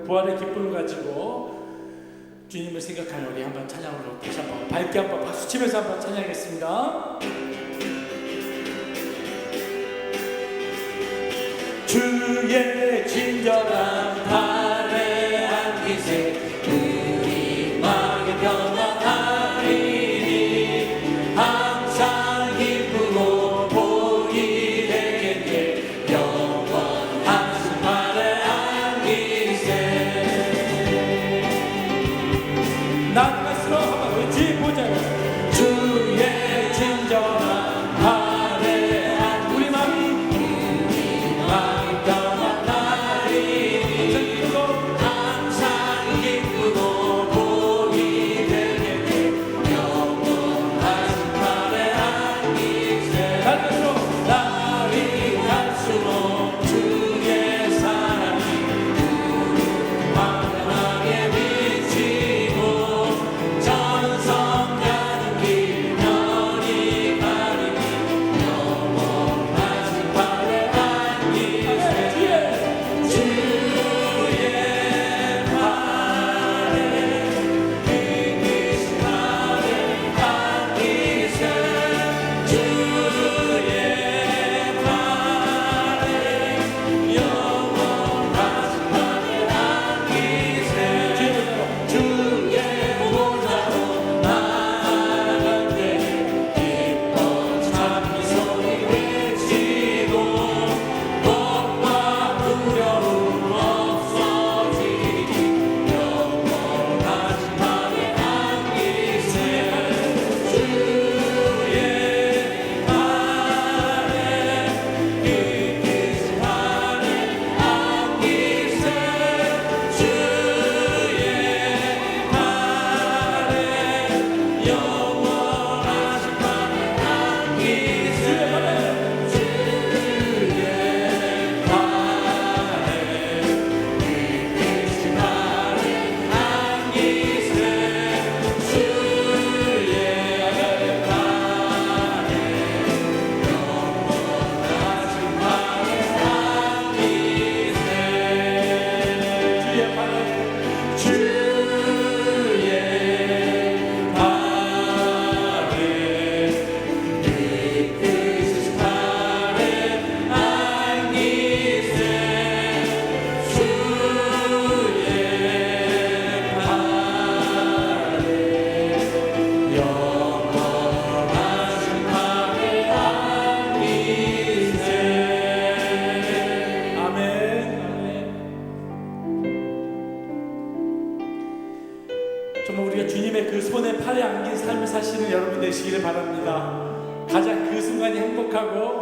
부활의 기쁨을 가지고 주님을 생각하는 우리 한번 찬양으로 다시 한번 밝게 한번 박수 치면서 한번 찬양하겠습니다. 주의 친절한 발에 안기세 우리 마음이 평안하리니 항상 기쁘고 복이 되겠네 영원하신 발에 안기세 난 것으로 한번 외치보자요. 주의 친절한 발에 안 우리 마음이 평안하리니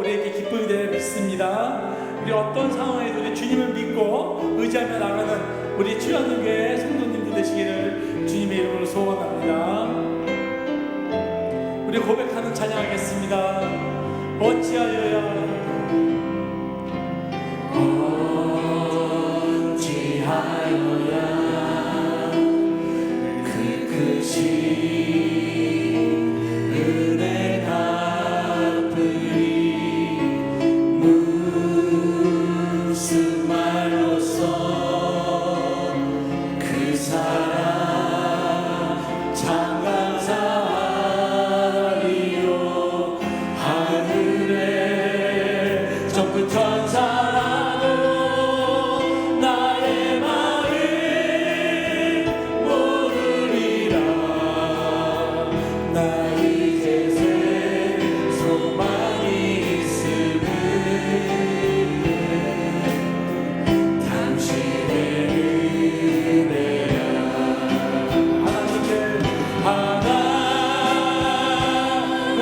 우리에게 기쁨이 되려 믿습니다. 우리 어떤 상황에도 우리 주님을 믿고 의지하며 나가는 우리 주연교회 성도님들 되시기를 주님의 이름으로 소원합니다. 우리 고백하는 찬양하겠습니다. 어찌하여야 그 크신 은혜 갚으리 무슨 말로써 그 사랑 참 감사하리요. 하늘에 전부 천사라도 나의 마음 모르리라. 나 이제 소망이 있음은 당신의 은혜야.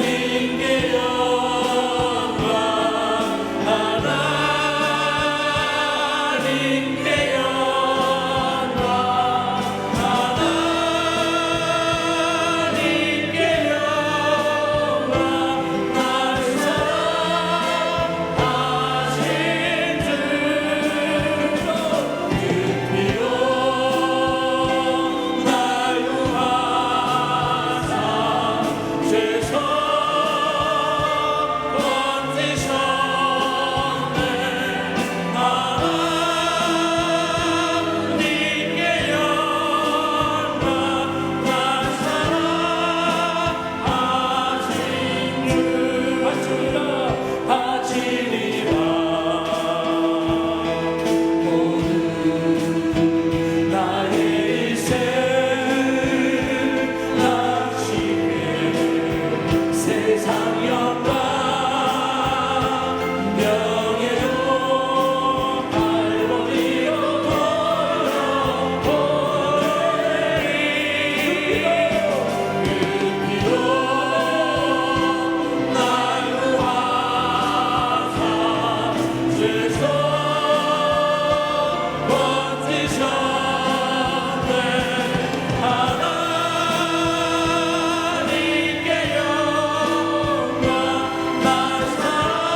하나님께 영광, 하나님께 영광, 하나님께 영광. 나를 사랑하신 주 그 피로 날 유하사 죄서 건지셨네. 하나님께 영광, 날 사랑하신 주 바치리라. 모든 나의 일생 당신의 세상 영광 명예도 할머니로 돌려보내리. 그 피로 날 구하사 죄서 건지셨네. 하나님께 영광, 날 사랑하신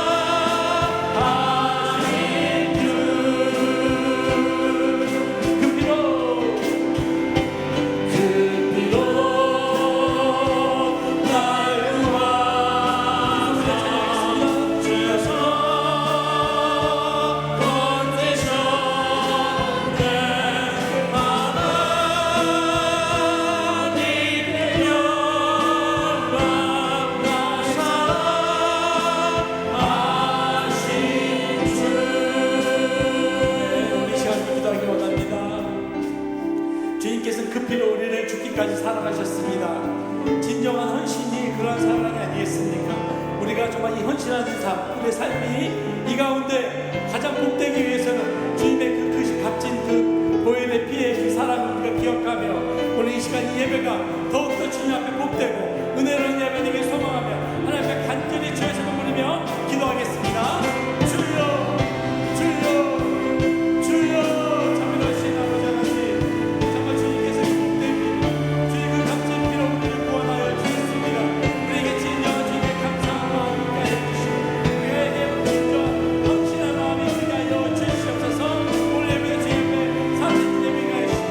주 그 피로 날 유하사 죄서 건지셨네. 하나님께 영광, 날 사랑하신 주. 우리 시간 기도하기 원합니다. 주님께서는 그 피로 우리를 죽기까지 사랑하셨습니다. 진정한 헌신이 그러한 사랑이 아니겠습니까? 우리가 정말 이 헌신하는 삶, 우리의 삶이 이 가운데 가장 복되기 위해서는 주님의 그 크신 값진 그 보혈의 피의 그 사랑을 우리가 기억하며 오늘 이 시간 이 예배가 더욱더 주님 앞에 복되고 은혜로운 예배 되길 소망하며 하나님 앞에 간절히 주의 손을 부리며 기도하겠습니다. 주여 주여 주여. 자비로우신 아버지 하나님, 정말 주님께서 이 복된 피, 주의 그 값진 피로 우리를 구원하여 주셨습니다. 우리에게 진정한 주님의 감사한 마음 있게 하여 주시고 그에게 온전 헌신한 마음이 있게 하여 주시옵소서. 오늘 예배는 주 예배, 사신 예배가 하시고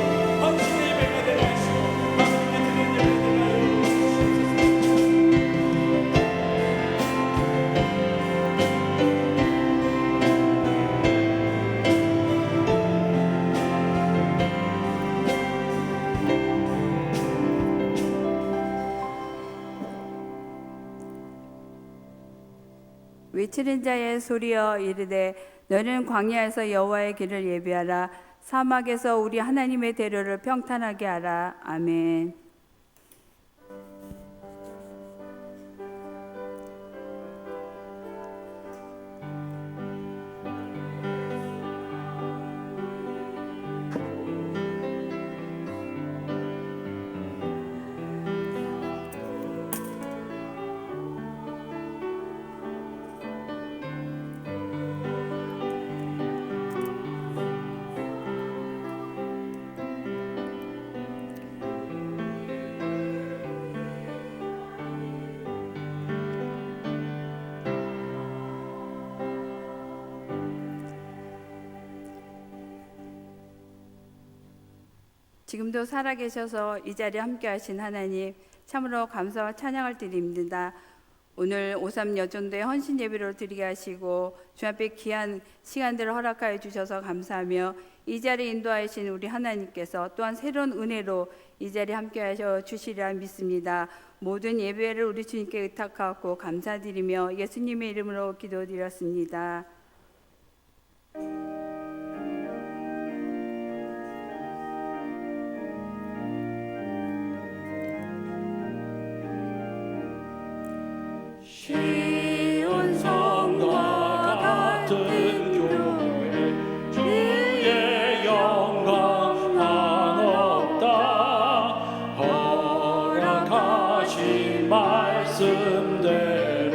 헌신의 예배가 되게 하시고 하나님께 드리는 예배 되게 하여 외치는 자의 소리여 이르되 너는 광야에서 여호와의 길을 예비하라. 사막에서 우리 하나님의 대로를 평탄하게 하라. 아멘. 지금도 살아계셔서 이 자리에 함께하신 하나님 참으로 감사와 찬양을 드립니다. 오늘 오삼 여전도의 헌신 예배로 드리게 하시고 주 앞에 귀한 시간들을 허락하여 주셔서 감사하며 이 자리에 인도하신 우리 하나님께서 또한 새로운 은혜로 이 자리에 함께하여 주시리라 믿습니다. 모든 예배를 우리 주님께 의탁하고 감사드리며 예수님의 이름으로 기도드렸습니다. 시온성과 같은 교회 주의 영광 한없다. 허락하신 말씀대로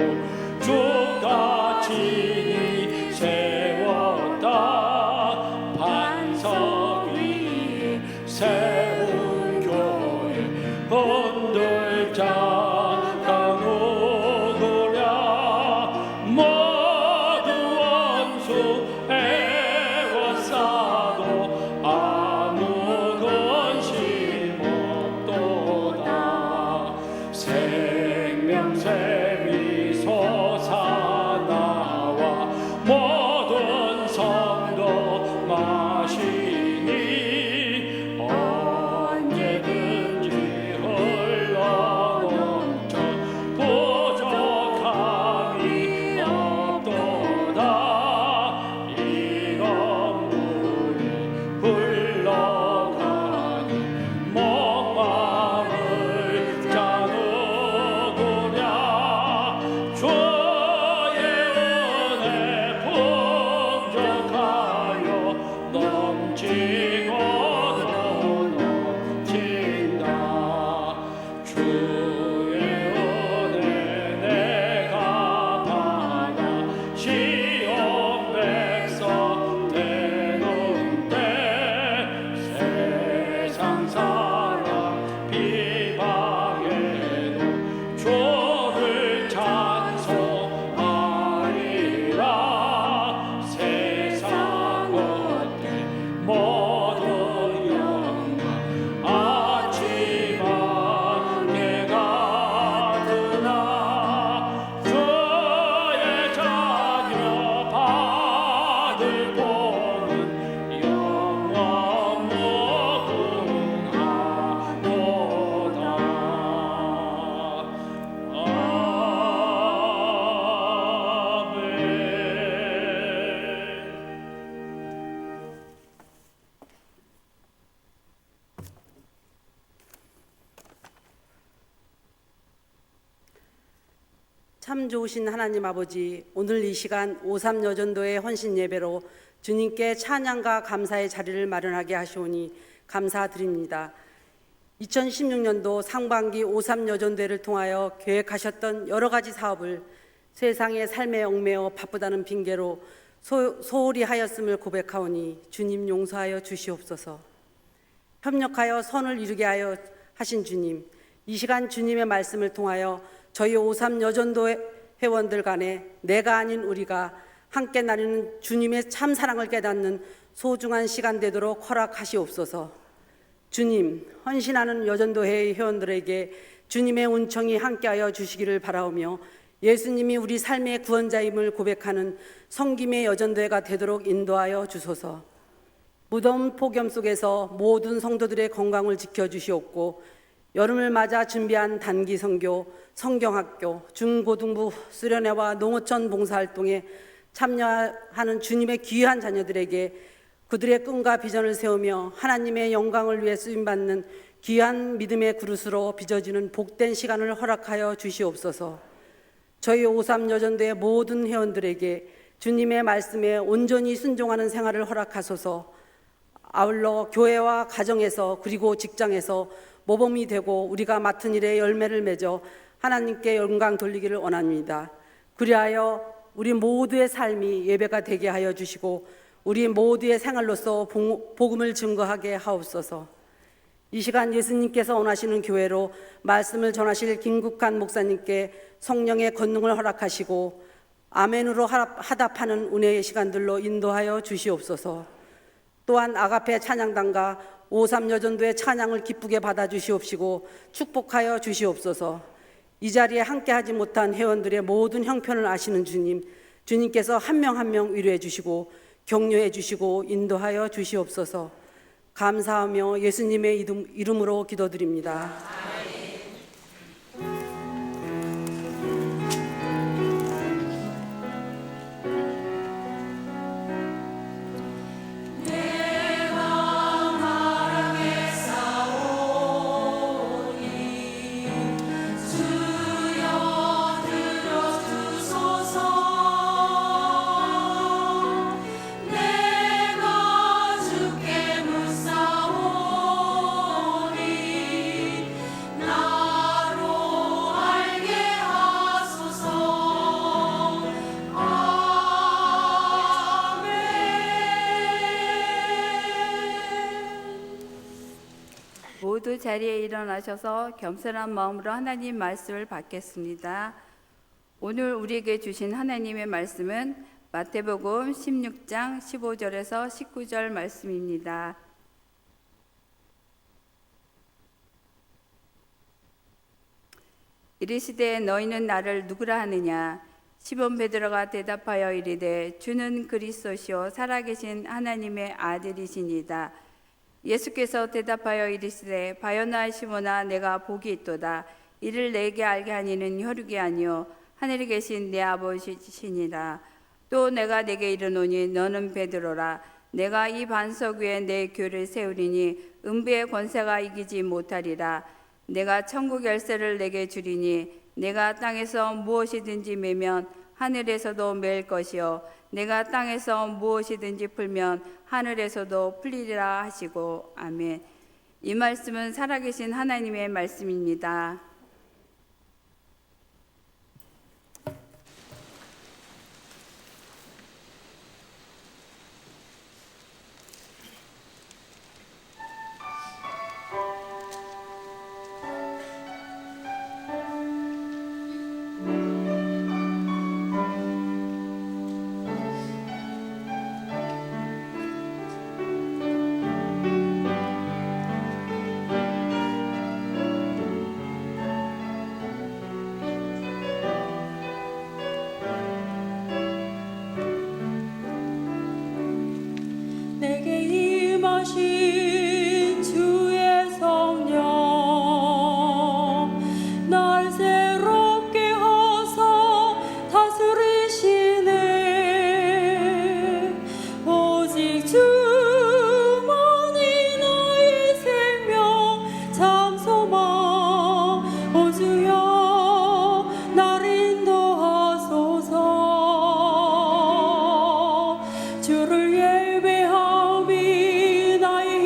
주가 친히 세웠다. 반석 위에 세운 교회 흔들 자가 누구랴. 모두 원수 애워싸도 아무 근심 없도다. 생명샘이 솟아나와 모든 성도 마시니 언제든지 흘러넘쳐 부족함이 없도다. 이건 물이 흘러가니 목마를 자 누구랴. 주의 은혜 풍족하여 넘치고도 넘친다. 주의 은혜 내가 받아 시온 백성 되는데 세상 사람 비방해도 주를 찬송하리라. 세상 것들 모두 영광 아침 안개 같으나 주의 자녀 받을 복은 영원 무궁하도다. 아멘. 참 좋으신 하나님 아버지, 오늘 이 시간 오삼 여전도의 헌신 예배로 주님께 찬양과 감사의 자리를 마련하게 하시오니 감사드립니다. 2016년도 상반기 오삼 여전도회를 통하여 계획하셨던 여러 가지 사업을 세상의 삶에 얽매여 바쁘다는 핑계로 소홀히 하였음을 고백하오니 주님 용서하여 주시옵소서. 협력하여 선을 이루게 하여 하신 주님, 이 시간 주님의 말씀을 통하여 저희 오삼 여전도 회원들 간에 내가 아닌 우리가 함께 나누는 주님의 참 사랑을 깨닫는 소중한 시간 되도록 허락하시옵소서. 주님, 헌신하는 여전도회 회원들에게 주님의 은총이 함께하여 주시기를 바라오며 예수님이 우리 삶의 구원자임을 고백하는 성김의 여전도회가 되도록 인도하여 주소서. 무더운 폭염 속에서 모든 성도들의 건강을 지켜주시옵고 여름을 맞아 준비한 단기 선교, 성경학교, 중고등부 수련회와 농어촌 봉사활동에 참여하는 주님의 귀한 자녀들에게 그들의 꿈과 비전을 세우며 하나님의 영광을 위해 쓰임받는 귀한 믿음의 그릇으로 빚어지는 복된 시간을 허락하여 주시옵소서. 저희 오삼 여전도의 모든 회원들에게 주님의 말씀에 온전히 순종하는 생활을 허락하소서. 아울러 교회와 가정에서 그리고 직장에서 모범이 되고 우리가 맡은 일에 열매를 맺어 하나님께 영광 돌리기를 원합니다. 그리하여 우리 모두의 삶이 예배가 되게 하여 주시고 우리 모두의 생활로서 복음을 증거하게 하옵소서. 이 시간 예수님께서 원하시는 교회로 말씀을 전하실 김국한 목사님께 성령의 권능을 허락하시고 아멘으로 하답하는 은혜의 시간들로 인도하여 주시옵소서. 또한 아가페 찬양단과 53여전도의 찬양을 기쁘게 받아주시옵시고 축복하여 주시옵소서. 이 자리에 함께하지 못한 회원들의 모든 형편을 아시는 주님, 주님께서 한 명 한 명 위로해 주시고 격려해 주시고 인도하여 주시옵소서. 감사하며 예수님의 이름으로 기도드립니다. 모두 자리에 일어나셔서 겸손한 마음으로 하나님 말씀을 받겠습니다. 오늘 우리에게 주신 하나님의 말씀은 마태복음 16장 15절에서 19절 말씀입니다. 이르시되 너희는 나를 누구라 하느냐? 시몬 베드로가 대답하여 이르되 주는 그리스도시요 살아계신 하나님의 아들이시니이다. 예수께서 대답하여 이르시되 바요나 시몬아 내가 복이 있도다. 이를 내게 알게 하니는 혈육이 아니요 하늘에 계신 내 아버지시니라. 또 내가 내게 이르노니 너는 베드로라. 내가 이 반석 위에 내 교를 세우리니 음부의 권세가 이기지 못하리라. 내가 천국 열쇠를 내게 주리니 내가 땅에서 무엇이든지 매면 하늘에서도 맬 것이요 내가 땅에서 무엇이든지 풀면 하늘에서도 풀리리라 하시고 아멘. 이 말씀은 살아계신 하나님의 말씀입니다. 내게 임하신 주의 성령 날 새롭게 하사 다스리시네. 오직 주만이 나의 생명 참 소망. 오 주여 날 인도하소서. 주를 예배하며 나의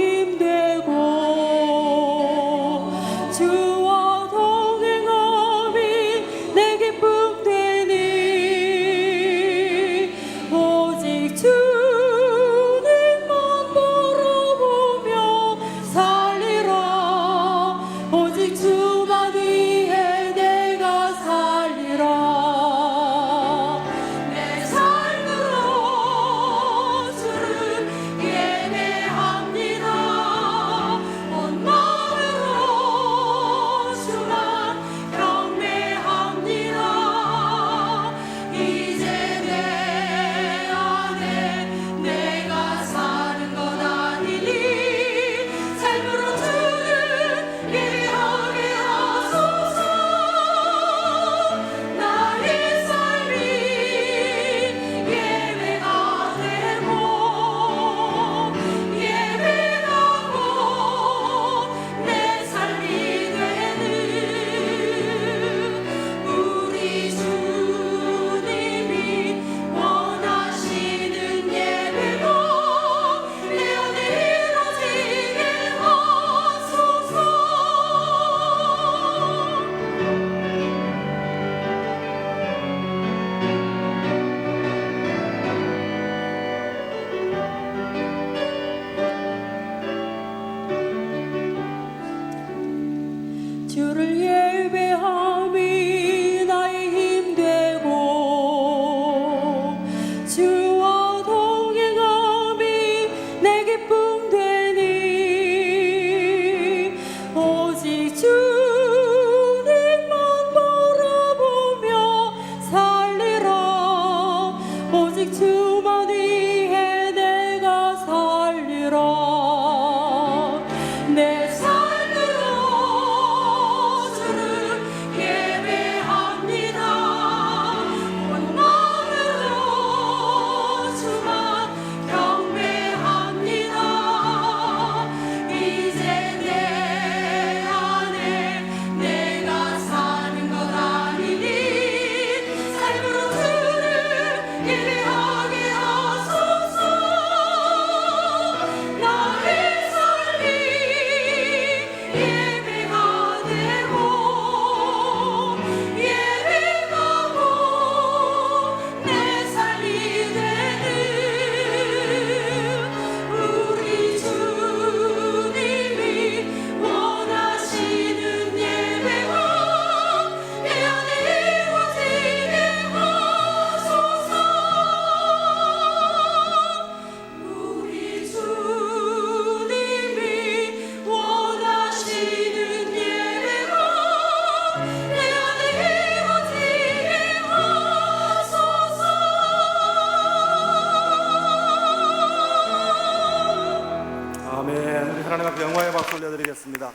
하나님 앞에 영광의 박수 올려드리겠습니다.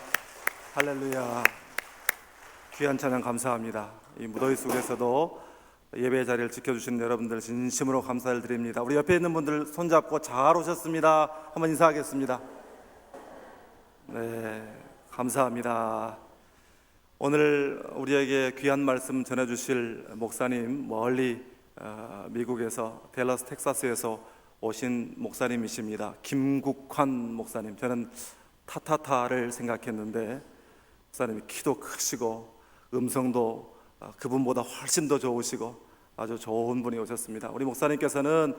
할렐루야. 귀한 찬양 감사합니다. 이 무더위 속에서도 예배 자리를 지켜주시는 여러분들 진심으로 감사를 드립니다. 우리 옆에 있는 분들 손잡고 잘 오셨습니다. 한번 인사하겠습니다. 네, 감사합니다. 오늘 우리에게 귀한 말씀 전해주실 목사님, 멀리 미국에서 댈러스 텍사스에서 오신 목사님이십니다. 김국환 목사님. 저는 타타타를 생각했는데 목사님이 키도 크시고 음성도 그분보다 훨씬 더 좋으시고 아주 좋은 분이 오셨습니다. 우리 목사님께서는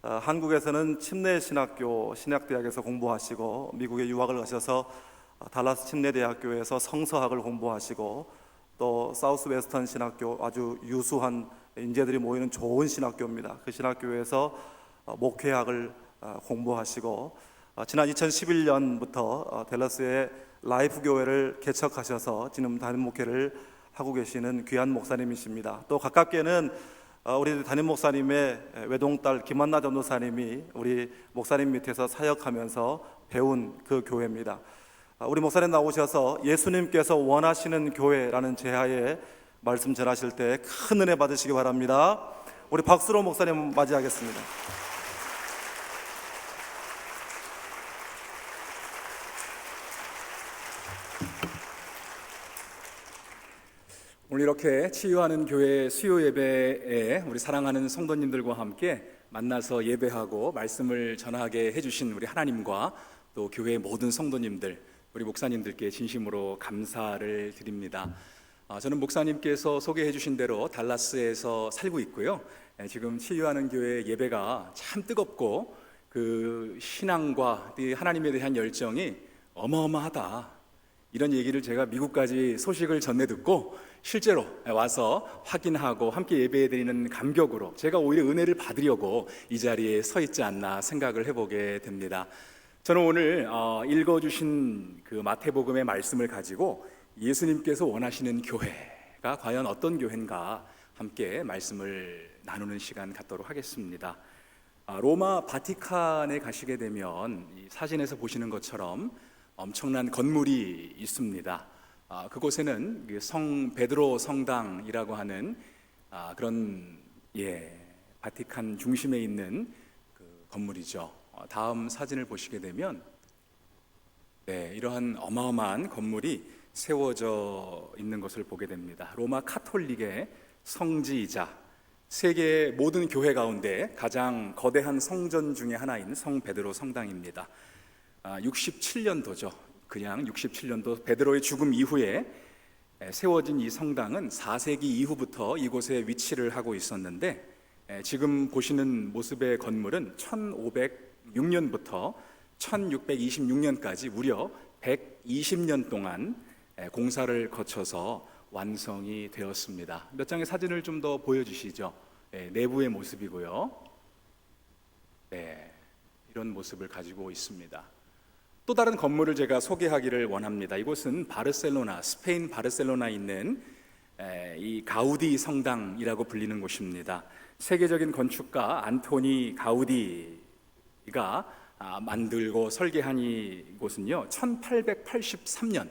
한국에서는 침례신학교 신학대학에서 공부하시고 미국에 유학을 가셔서 달라스 침례대학교에서 성서학을 공부하시고 또 사우스 웨스턴 신학교, 아주 유수한 인재들이 모이는 좋은 신학교입니다. 그 신학교에서 목회학을 공부하시고 지난 2011년부터 댈러스의 라이프 교회를 개척하셔서 지금 담임 목회를 하고 계시는 귀한 목사님이십니다. 또 가깝게는 우리 담임 목사님의 외동딸 김한나 전도사님이 우리 목사님 밑에서 사역하면서 배운 그 교회입니다. 우리 목사님 나오셔서 예수님께서 원하시는 교회라는 제하에 말씀 전하실 때 큰 은혜 받으시기 바랍니다. 우리 박수로 목사님 맞이하겠습니다. 오늘 이렇게 치유하는 교회 수요 예배에 우리 사랑하는 성도님들과 함께 만나서 예배하고 말씀을 전하게 해주신 우리 하나님과 또 교회의 모든 성도님들, 우리 목사님들께 진심으로 감사를 드립니다. 저는 목사님께서 소개해 주신 대로 달라스에서 살고 있고요. 지금 치유하는 교회 예배가 참 뜨겁고 그 신앙과 하나님에 대한 열정이 어마어마하다, 이런 얘기를 제가 미국까지 소식을 전해 듣고 실제로 와서 확인하고 함께 예배드리는 감격으로 제가 오히려 은혜를 받으려고 이 자리에 서 있지 않나 생각을 해보게 됩니다. 저는 오늘 읽어주신 그 마태복음의 말씀을 가지고 예수님께서 원하시는 교회가 과연 어떤 교회인가 함께 말씀을 나누는 시간 갖도록 하겠습니다. 로마 바티칸에 가시게 되면 이 사진에서 보시는 것처럼 엄청난 건물이 있습니다. 그곳에는 성 베드로 성당이라고 하는 그런 바티칸 중심에 있는 그 건물이죠. 다음 사진을 보시게 되면 이러한 어마어마한 건물이 세워져 있는 것을 보게 됩니다. 로마 카톨릭의 성지이자 세계 모든 교회 가운데 가장 거대한 성전 중에 하나인 성 베드로 성당입니다. 67년도죠. 그냥 67년도 베드로의 죽음 이후에 세워진 이 성당은 4세기 이후부터 이곳에 위치를 하고 있었는데 지금 보시는 모습의 건물은 1506년부터 1626년까지 무려 120년 동안 공사를 거쳐서 완성이 되었습니다. 몇 장의 사진을 좀 더 보여주시죠. 내부의 모습이고요. 이런 모습을 가지고 있습니다. 또 다른 건물을 제가 소개하기를 원합니다. 이곳은 바르셀로나, 스페인 바르셀로나에 있는 이 가우디 성당이라고 불리는 곳입니다. 세계적인 건축가 안토니 가우디가 만들고 설계한 이곳은요 1883년,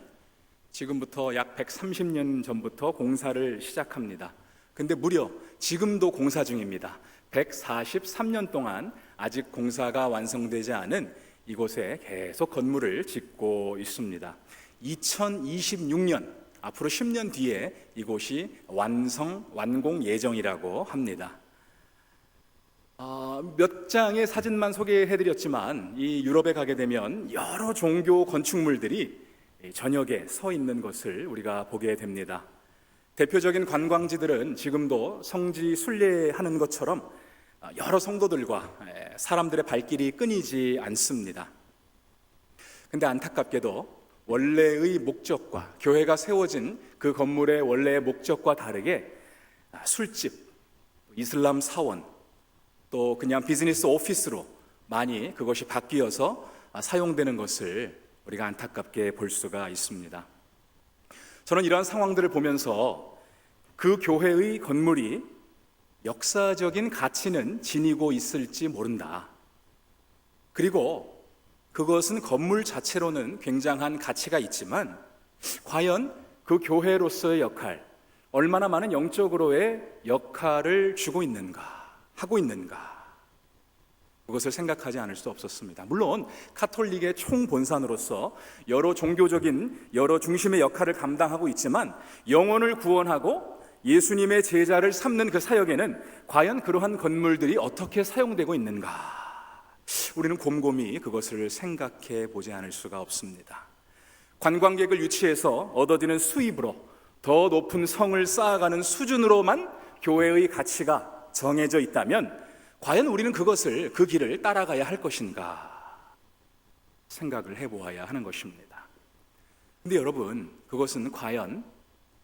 지금부터 약 130년 전부터 공사를 시작합니다. 근데 무려 지금도 공사 중입니다. 143년 동안 아직 공사가 완성되지 않은 이곳에 계속 건물을 짓고 있습니다. 2026년, 앞으로 10년 뒤에 이곳이 완공 예정이라고 합니다. 몇 장의 사진만 소개해드렸지만 이 유럽에 가게 되면 여러 종교 건축물들이 저녁에 서 있는 것을 우리가 보게 됩니다. 대표적인 관광지들은 지금도 성지 순례하는 것처럼 여러 성도들과 사람들의 발길이 끊이지 않습니다. 근데 안타깝게도 원래의 목적과 교회가 세워진 그 건물의 원래의 목적과 다르게 술집, 이슬람 사원, 또 그냥 비즈니스 오피스로 많이 그것이 바뀌어서 사용되는 것을 우리가 안타깝게 볼 수가 있습니다. 저는 이러한 상황들을 보면서 그 교회의 건물이 역사적인 가치는 지니고 있을지 모른다. 그리고 그것은 건물 자체로는 굉장한 가치가 있지만 과연 그 교회로서의 역할, 얼마나 많은 영적으로의 역할을 주고 있는가, 하고 있는가, 그것을 생각하지 않을 수 없었습니다. 물론 카톨릭의 총본산으로서 여러 종교적인 여러 중심의 역할을 감당하고 있지만 영혼을 구원하고 예수님의 제자를 삼는 그 사역에는 과연 그러한 건물들이 어떻게 사용되고 있는가, 우리는 곰곰이 그것을 생각해 보지 않을 수가 없습니다. 관광객을 유치해서 얻어지는 수입으로 더 높은 성을 쌓아가는 수준으로만 교회의 가치가 정해져 있다면 과연 우리는 그것을, 그 길을 따라가야 할 것인가 생각을 해보아야 하는 것입니다. 근데 여러분, 그것은 과연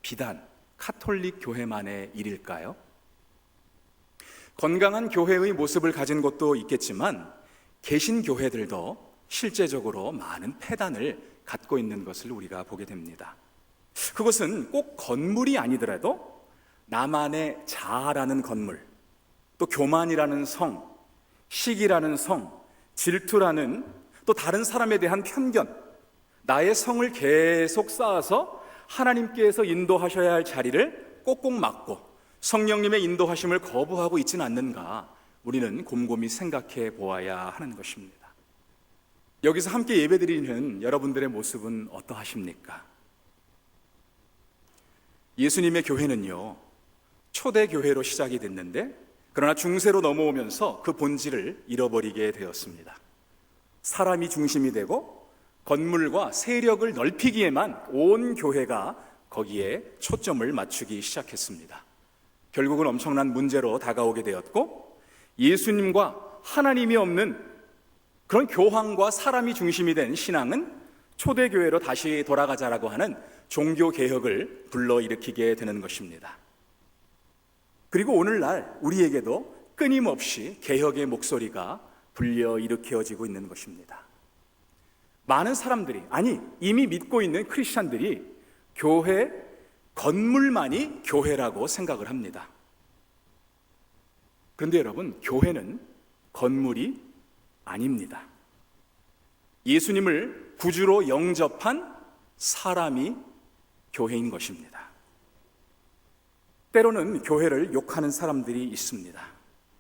비단 카톨릭 교회만의 일일까요? 건강한 교회의 모습을 가진 곳도 있겠지만 개신 교회들도 실제적으로 많은 폐단을 갖고 있는 것을 우리가 보게 됩니다. 그것은 꼭 건물이 아니더라도 나만의 자아라는 건물, 또 교만이라는 성, 시기라는 성, 질투라는 또 다른 사람에 대한 편견, 나의 성을 계속 쌓아서 하나님께서 인도하셔야 할 자리를 꼭꼭 막고 성령님의 인도하심을 거부하고 있지는 않는가, 우리는 곰곰이 생각해 보아야 하는 것입니다. 여기서 함께 예배드리는 여러분들의 모습은 어떠하십니까? 예수님의 교회는요, 초대교회로 시작이 됐는데 그러나 중세로 넘어오면서 그 본질을 잃어버리게 되었습니다. 사람이 중심이 되고 건물과 세력을 넓히기에만 온 교회가 거기에 초점을 맞추기 시작했습니다. 결국은 엄청난 문제로 다가오게 되었고 예수님과 하나님이 없는 그런 교황과 사람이 중심이 된 신앙은 초대교회로 다시 돌아가자라고 하는 종교개혁을 불러일으키게 되는 것입니다. 그리고 오늘날 우리에게도 끊임없이 개혁의 목소리가 불려일으켜지고 있는 것입니다. 많은 사람들이, 아니 이미 믿고 있는 크리스찬들이 교회 건물만이 교회라고 생각을 합니다. 그런데 여러분, 교회는 건물이 아닙니다. 예수님을 구주로 영접한 사람이 교회인 것입니다. 때로는 교회를 욕하는 사람들이 있습니다.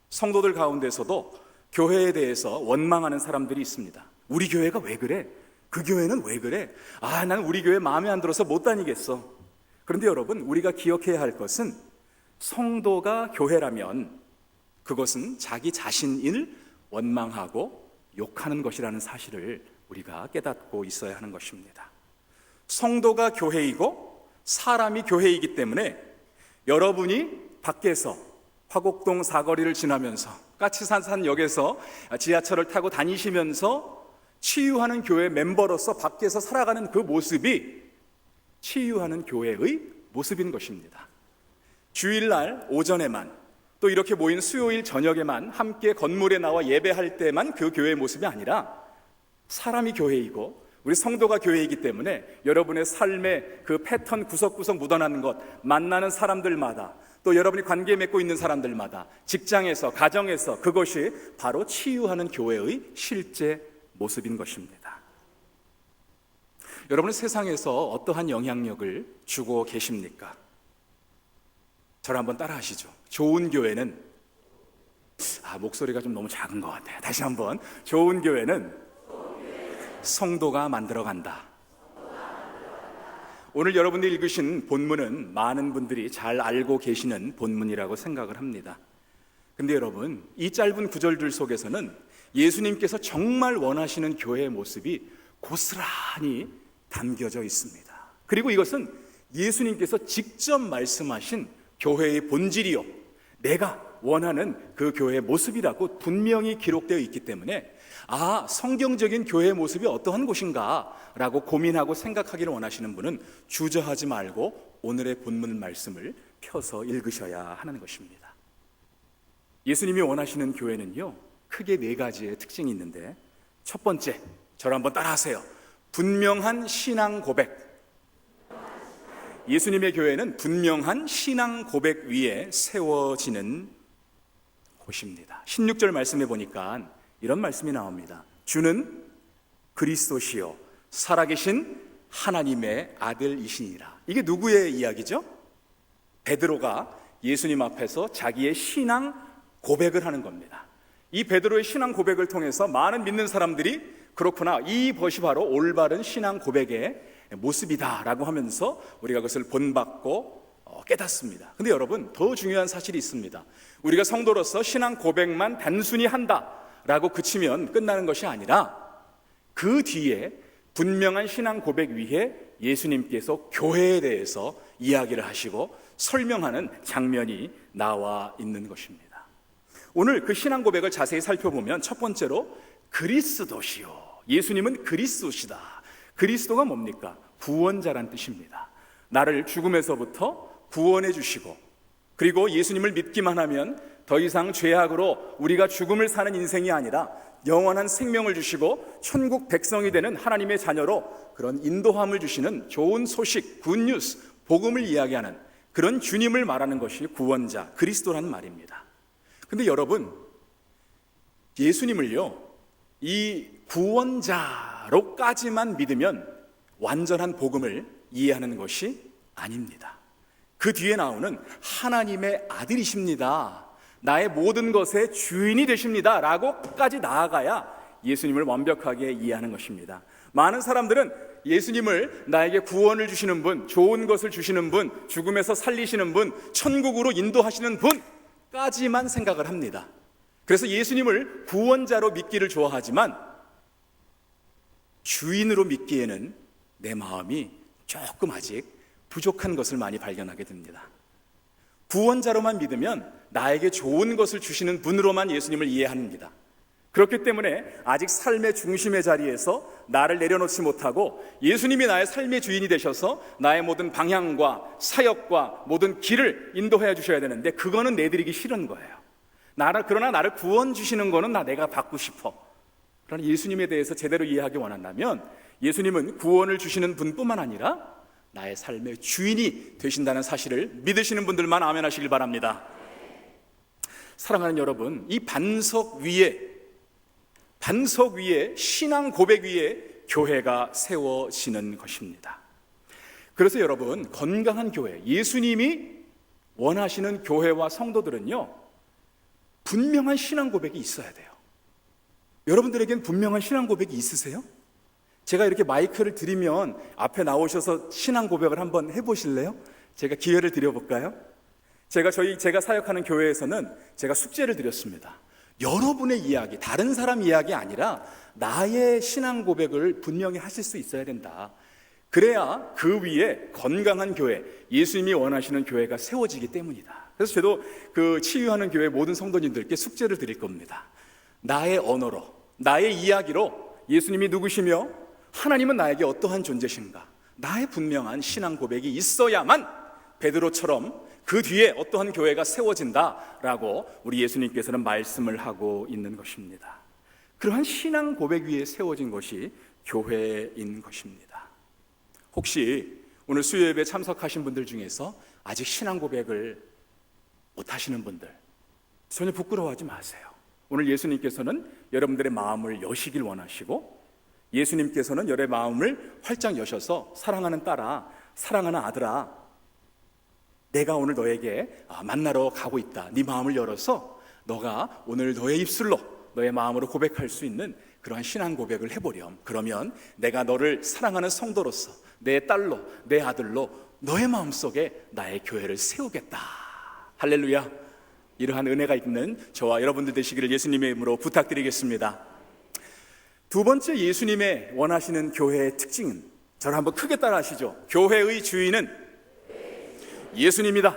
성도들 가운데서도 교회에 대해서 원망하는 사람들이 있습니다. 우리 교회가 왜 그래? 그 교회는 왜 그래? 난 우리 교회 마음에 안 들어서 못 다니겠어. 그런데 여러분, 우리가 기억해야 할 것은 성도가 교회라면 그것은 자기 자신을 원망하고 욕하는 것이라는 사실을 우리가 깨닫고 있어야 하는 것입니다. 성도가 교회이고 사람이 교회이기 때문에 여러분이 밖에서 화곡동 사거리를 지나면서 까치산역에서 지하철을 타고 다니시면서 치유하는 교회 멤버로서 밖에서 살아가는 그 모습이 치유하는 교회의 모습인 것입니다. 주일날 오전에만, 또 이렇게 모인 수요일 저녁에만 함께 건물에 나와 예배할 때만 그 교회의 모습이 아니라 사람이 교회이고 우리 성도가 교회이기 때문에 여러분의 삶의 그 패턴 구석구석 묻어나는 것, 만나는 사람들마다, 또 여러분이 관계 맺고 있는 사람들마다, 직장에서, 가정에서, 그것이 바로 치유하는 교회의 실제 모습인 것입니다. 여러분은 세상에서 어떠한 영향력을 주고 계십니까? 저를 한번 따라 하시죠. 좋은 교회는, 목소리가 좀 너무 작은 것 같아요. 다시 한번. 좋은 교회는 성도가 만들어간다. 오늘 여러분들이 읽으신 본문은 많은 분들이 잘 알고 계시는 본문이라고 생각을 합니다. 근데 여러분, 이 짧은 구절들 속에서는 예수님께서 정말 원하시는 교회의 모습이 고스란히 담겨져 있습니다. 그리고 이것은 예수님께서 직접 말씀하신 교회의 본질이요, 내가 원하는 그 교회의 모습이라고 분명히 기록되어 있기 때문에 성경적인 교회의 모습이 어떠한 곳인가 라고 고민하고 생각하기를 원하시는 분은 주저하지 말고 오늘의 본문 말씀을 펴서 읽으셔야 하는 것입니다. 예수님이 원하시는 교회는요, 크게 4가지의 특징이 있는데, 첫 번째, 저를 한번 따라하세요. 분명한 신앙 고백. 예수님의 교회는 분명한 신앙 고백 위에 세워지는 곳입니다. 16절 말씀해 보니까 이런 말씀이 나옵니다. 주는 그리스도시요 살아계신 하나님의 아들이시니라. 이게 누구의 이야기죠? 베드로가 예수님 앞에서 자기의 신앙 고백을 하는 겁니다. 이 베드로의 신앙 고백을 통해서 많은 믿는 사람들이 그렇구나, 이것이 바로 올바른 신앙 고백의 모습이다라고 하면서 우리가 그것을 본받고 깨닫습니다. 근데 여러분, 더 중요한 사실이 있습니다. 우리가 성도로서 신앙 고백만 단순히 한다라고 그치면 끝나는 것이 아니라 그 뒤에 분명한 신앙 고백 위에 예수님께서 교회에 대해서 이야기를 하시고 설명하는 장면이 나와 있는 것입니다. 오늘 그 신앙 고백을 자세히 살펴보면 첫 번째로 그리스도시요, 예수님은 그리스도시다. 그리스도가 뭡니까? 구원자란 뜻입니다. 나를 죽음에서부터 구원해 주시고, 그리고 예수님을 믿기만 하면 더 이상 죄악으로 우리가 죽음을 사는 인생이 아니라 영원한 생명을 주시고 천국 백성이 되는 하나님의 자녀로 그런 인도함을 주시는 좋은 소식, 굿뉴스, 복음을 이야기하는 그런 주님을 말하는 것이 구원자, 그리스도라는 말입니다. 근데 여러분, 예수님을요, 이 구원자로까지만 믿으면 완전한 복음을 이해하는 것이 아닙니다. 그 뒤에 나오는 하나님의 아들이십니다, 나의 모든 것의 주인이 되십니다 라고까지 나아가야 예수님을 완벽하게 이해하는 것입니다. 많은 사람들은 예수님을 나에게 구원을 주시는 분, 좋은 것을 주시는 분, 죽음에서 살리시는 분, 천국으로 인도하시는 분까지만 생각을 합니다. 그래서 예수님을 구원자로 믿기를 좋아하지만 주인으로 믿기에는 내 마음이 조금 아직 부족한 것을 많이 발견하게 됩니다. 구원자로만 믿으면 나에게 좋은 것을 주시는 분으로만 예수님을 이해합니다. 그렇기 때문에 아직 삶의 중심의 자리에서 나를 내려놓지 못하고 예수님이 나의 삶의 주인이 되셔서 나의 모든 방향과 사역과 모든 길을 인도해 주셔야 되는데 그거는 내드리기 싫은 거예요. 그러나 나를 구원 주시는 거는 내가 받고 싶어. 그러나 예수님에 대해서 제대로 이해하기 원한다면 예수님은 구원을 주시는 분뿐만 아니라 나의 삶의 주인이 되신다는 사실을 믿으시는 분들만 아멘 하시길 바랍니다. 사랑하는 여러분, 이 반석 위에 신앙 고백 위에 교회가 세워지는 것입니다. 그래서 여러분, 건강한 교회, 예수님이 원하시는 교회와 성도들은요, 분명한 신앙 고백이 있어야 돼요. 여러분들에겐 분명한 신앙 고백이 있으세요? 제가 이렇게 마이크를 드리면 앞에 나오셔서 신앙 고백을 한번 해보실래요? 제가 기회를 드려볼까요? 제가 사역하는 교회에서는 제가 숙제를 드렸습니다. 여러분의 이야기, 다른 사람 이야기 아니라 나의 신앙 고백을 분명히 하실 수 있어야 된다. 그래야 그 위에 건강한 교회, 예수님이 원하시는 교회가 세워지기 때문이다. 그래서 저도 그 치유하는 교회 모든 성도님들께 숙제를 드릴 겁니다. 나의 언어로, 나의 이야기로 예수님이 누구시며 하나님은 나에게 어떠한 존재신가, 나의 분명한 신앙 고백이 있어야만 베드로처럼 그 뒤에 어떠한 교회가 세워진다라고 우리 예수님께서는 말씀을 하고 있는 것입니다. 그러한 신앙 고백 위에 세워진 것이 교회인 것입니다. 혹시 오늘 수요예배 참석하신 분들 중에서 아직 신앙 고백을 못하시는 분들, 전혀 부끄러워하지 마세요. 오늘 예수님께서는 여러분들의 마음을 여시길 원하시고, 예수님께서는 여러분의 마음을 활짝 여셔서 사랑하는 딸아, 사랑하는 아들아, 내가 오늘 너에게 만나러 가고 있다. 네 마음을 열어서 너가 오늘 너의 입술로 너의 마음으로 고백할 수 있는 그러한 신앙 고백을 해보렴. 그러면 내가 너를 사랑하는 성도로서 내 딸로, 내 아들로 너의 마음속에 나의 교회를 세우겠다. 할렐루야. 이러한 은혜가 있는 저와 여러분들 되시기를 예수님의 이름으로 부탁드리겠습니다. 두 번째, 예수님의 원하시는 교회의 특징은, 저를 한번 크게 따라 하시죠. 교회의 주인은 예수님이다.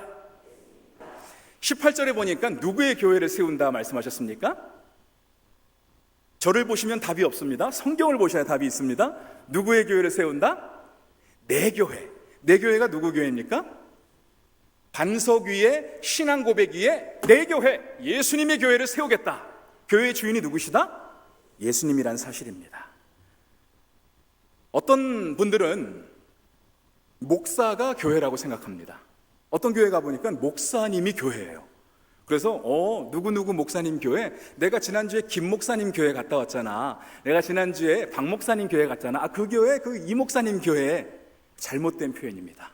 18절에 보니까 누구의 교회를 세운다 말씀하셨습니까? 저를 보시면 답이 없습니다. 성경을 보셔야 답이 있습니다. 누구의 교회를 세운다? 내 교회. 내 교회가 누구 교회입니까? 반석 위에 신앙 고백 위에 내 교회, 예수님의 교회를 세우겠다. 교회의 주인이 누구시다? 예수님이란 사실입니다. 어떤 분들은 목사가 교회라고 생각합니다. 어떤 교회 가보니까 목사님이 교회예요. 그래서 누구누구 목사님 교회, 내가 지난주에 김 목사님 교회 갔다 왔잖아. 내가 지난주에 박 목사님 교회 갔잖아. 그 교회 이 목사님 교회. 잘못된 표현입니다.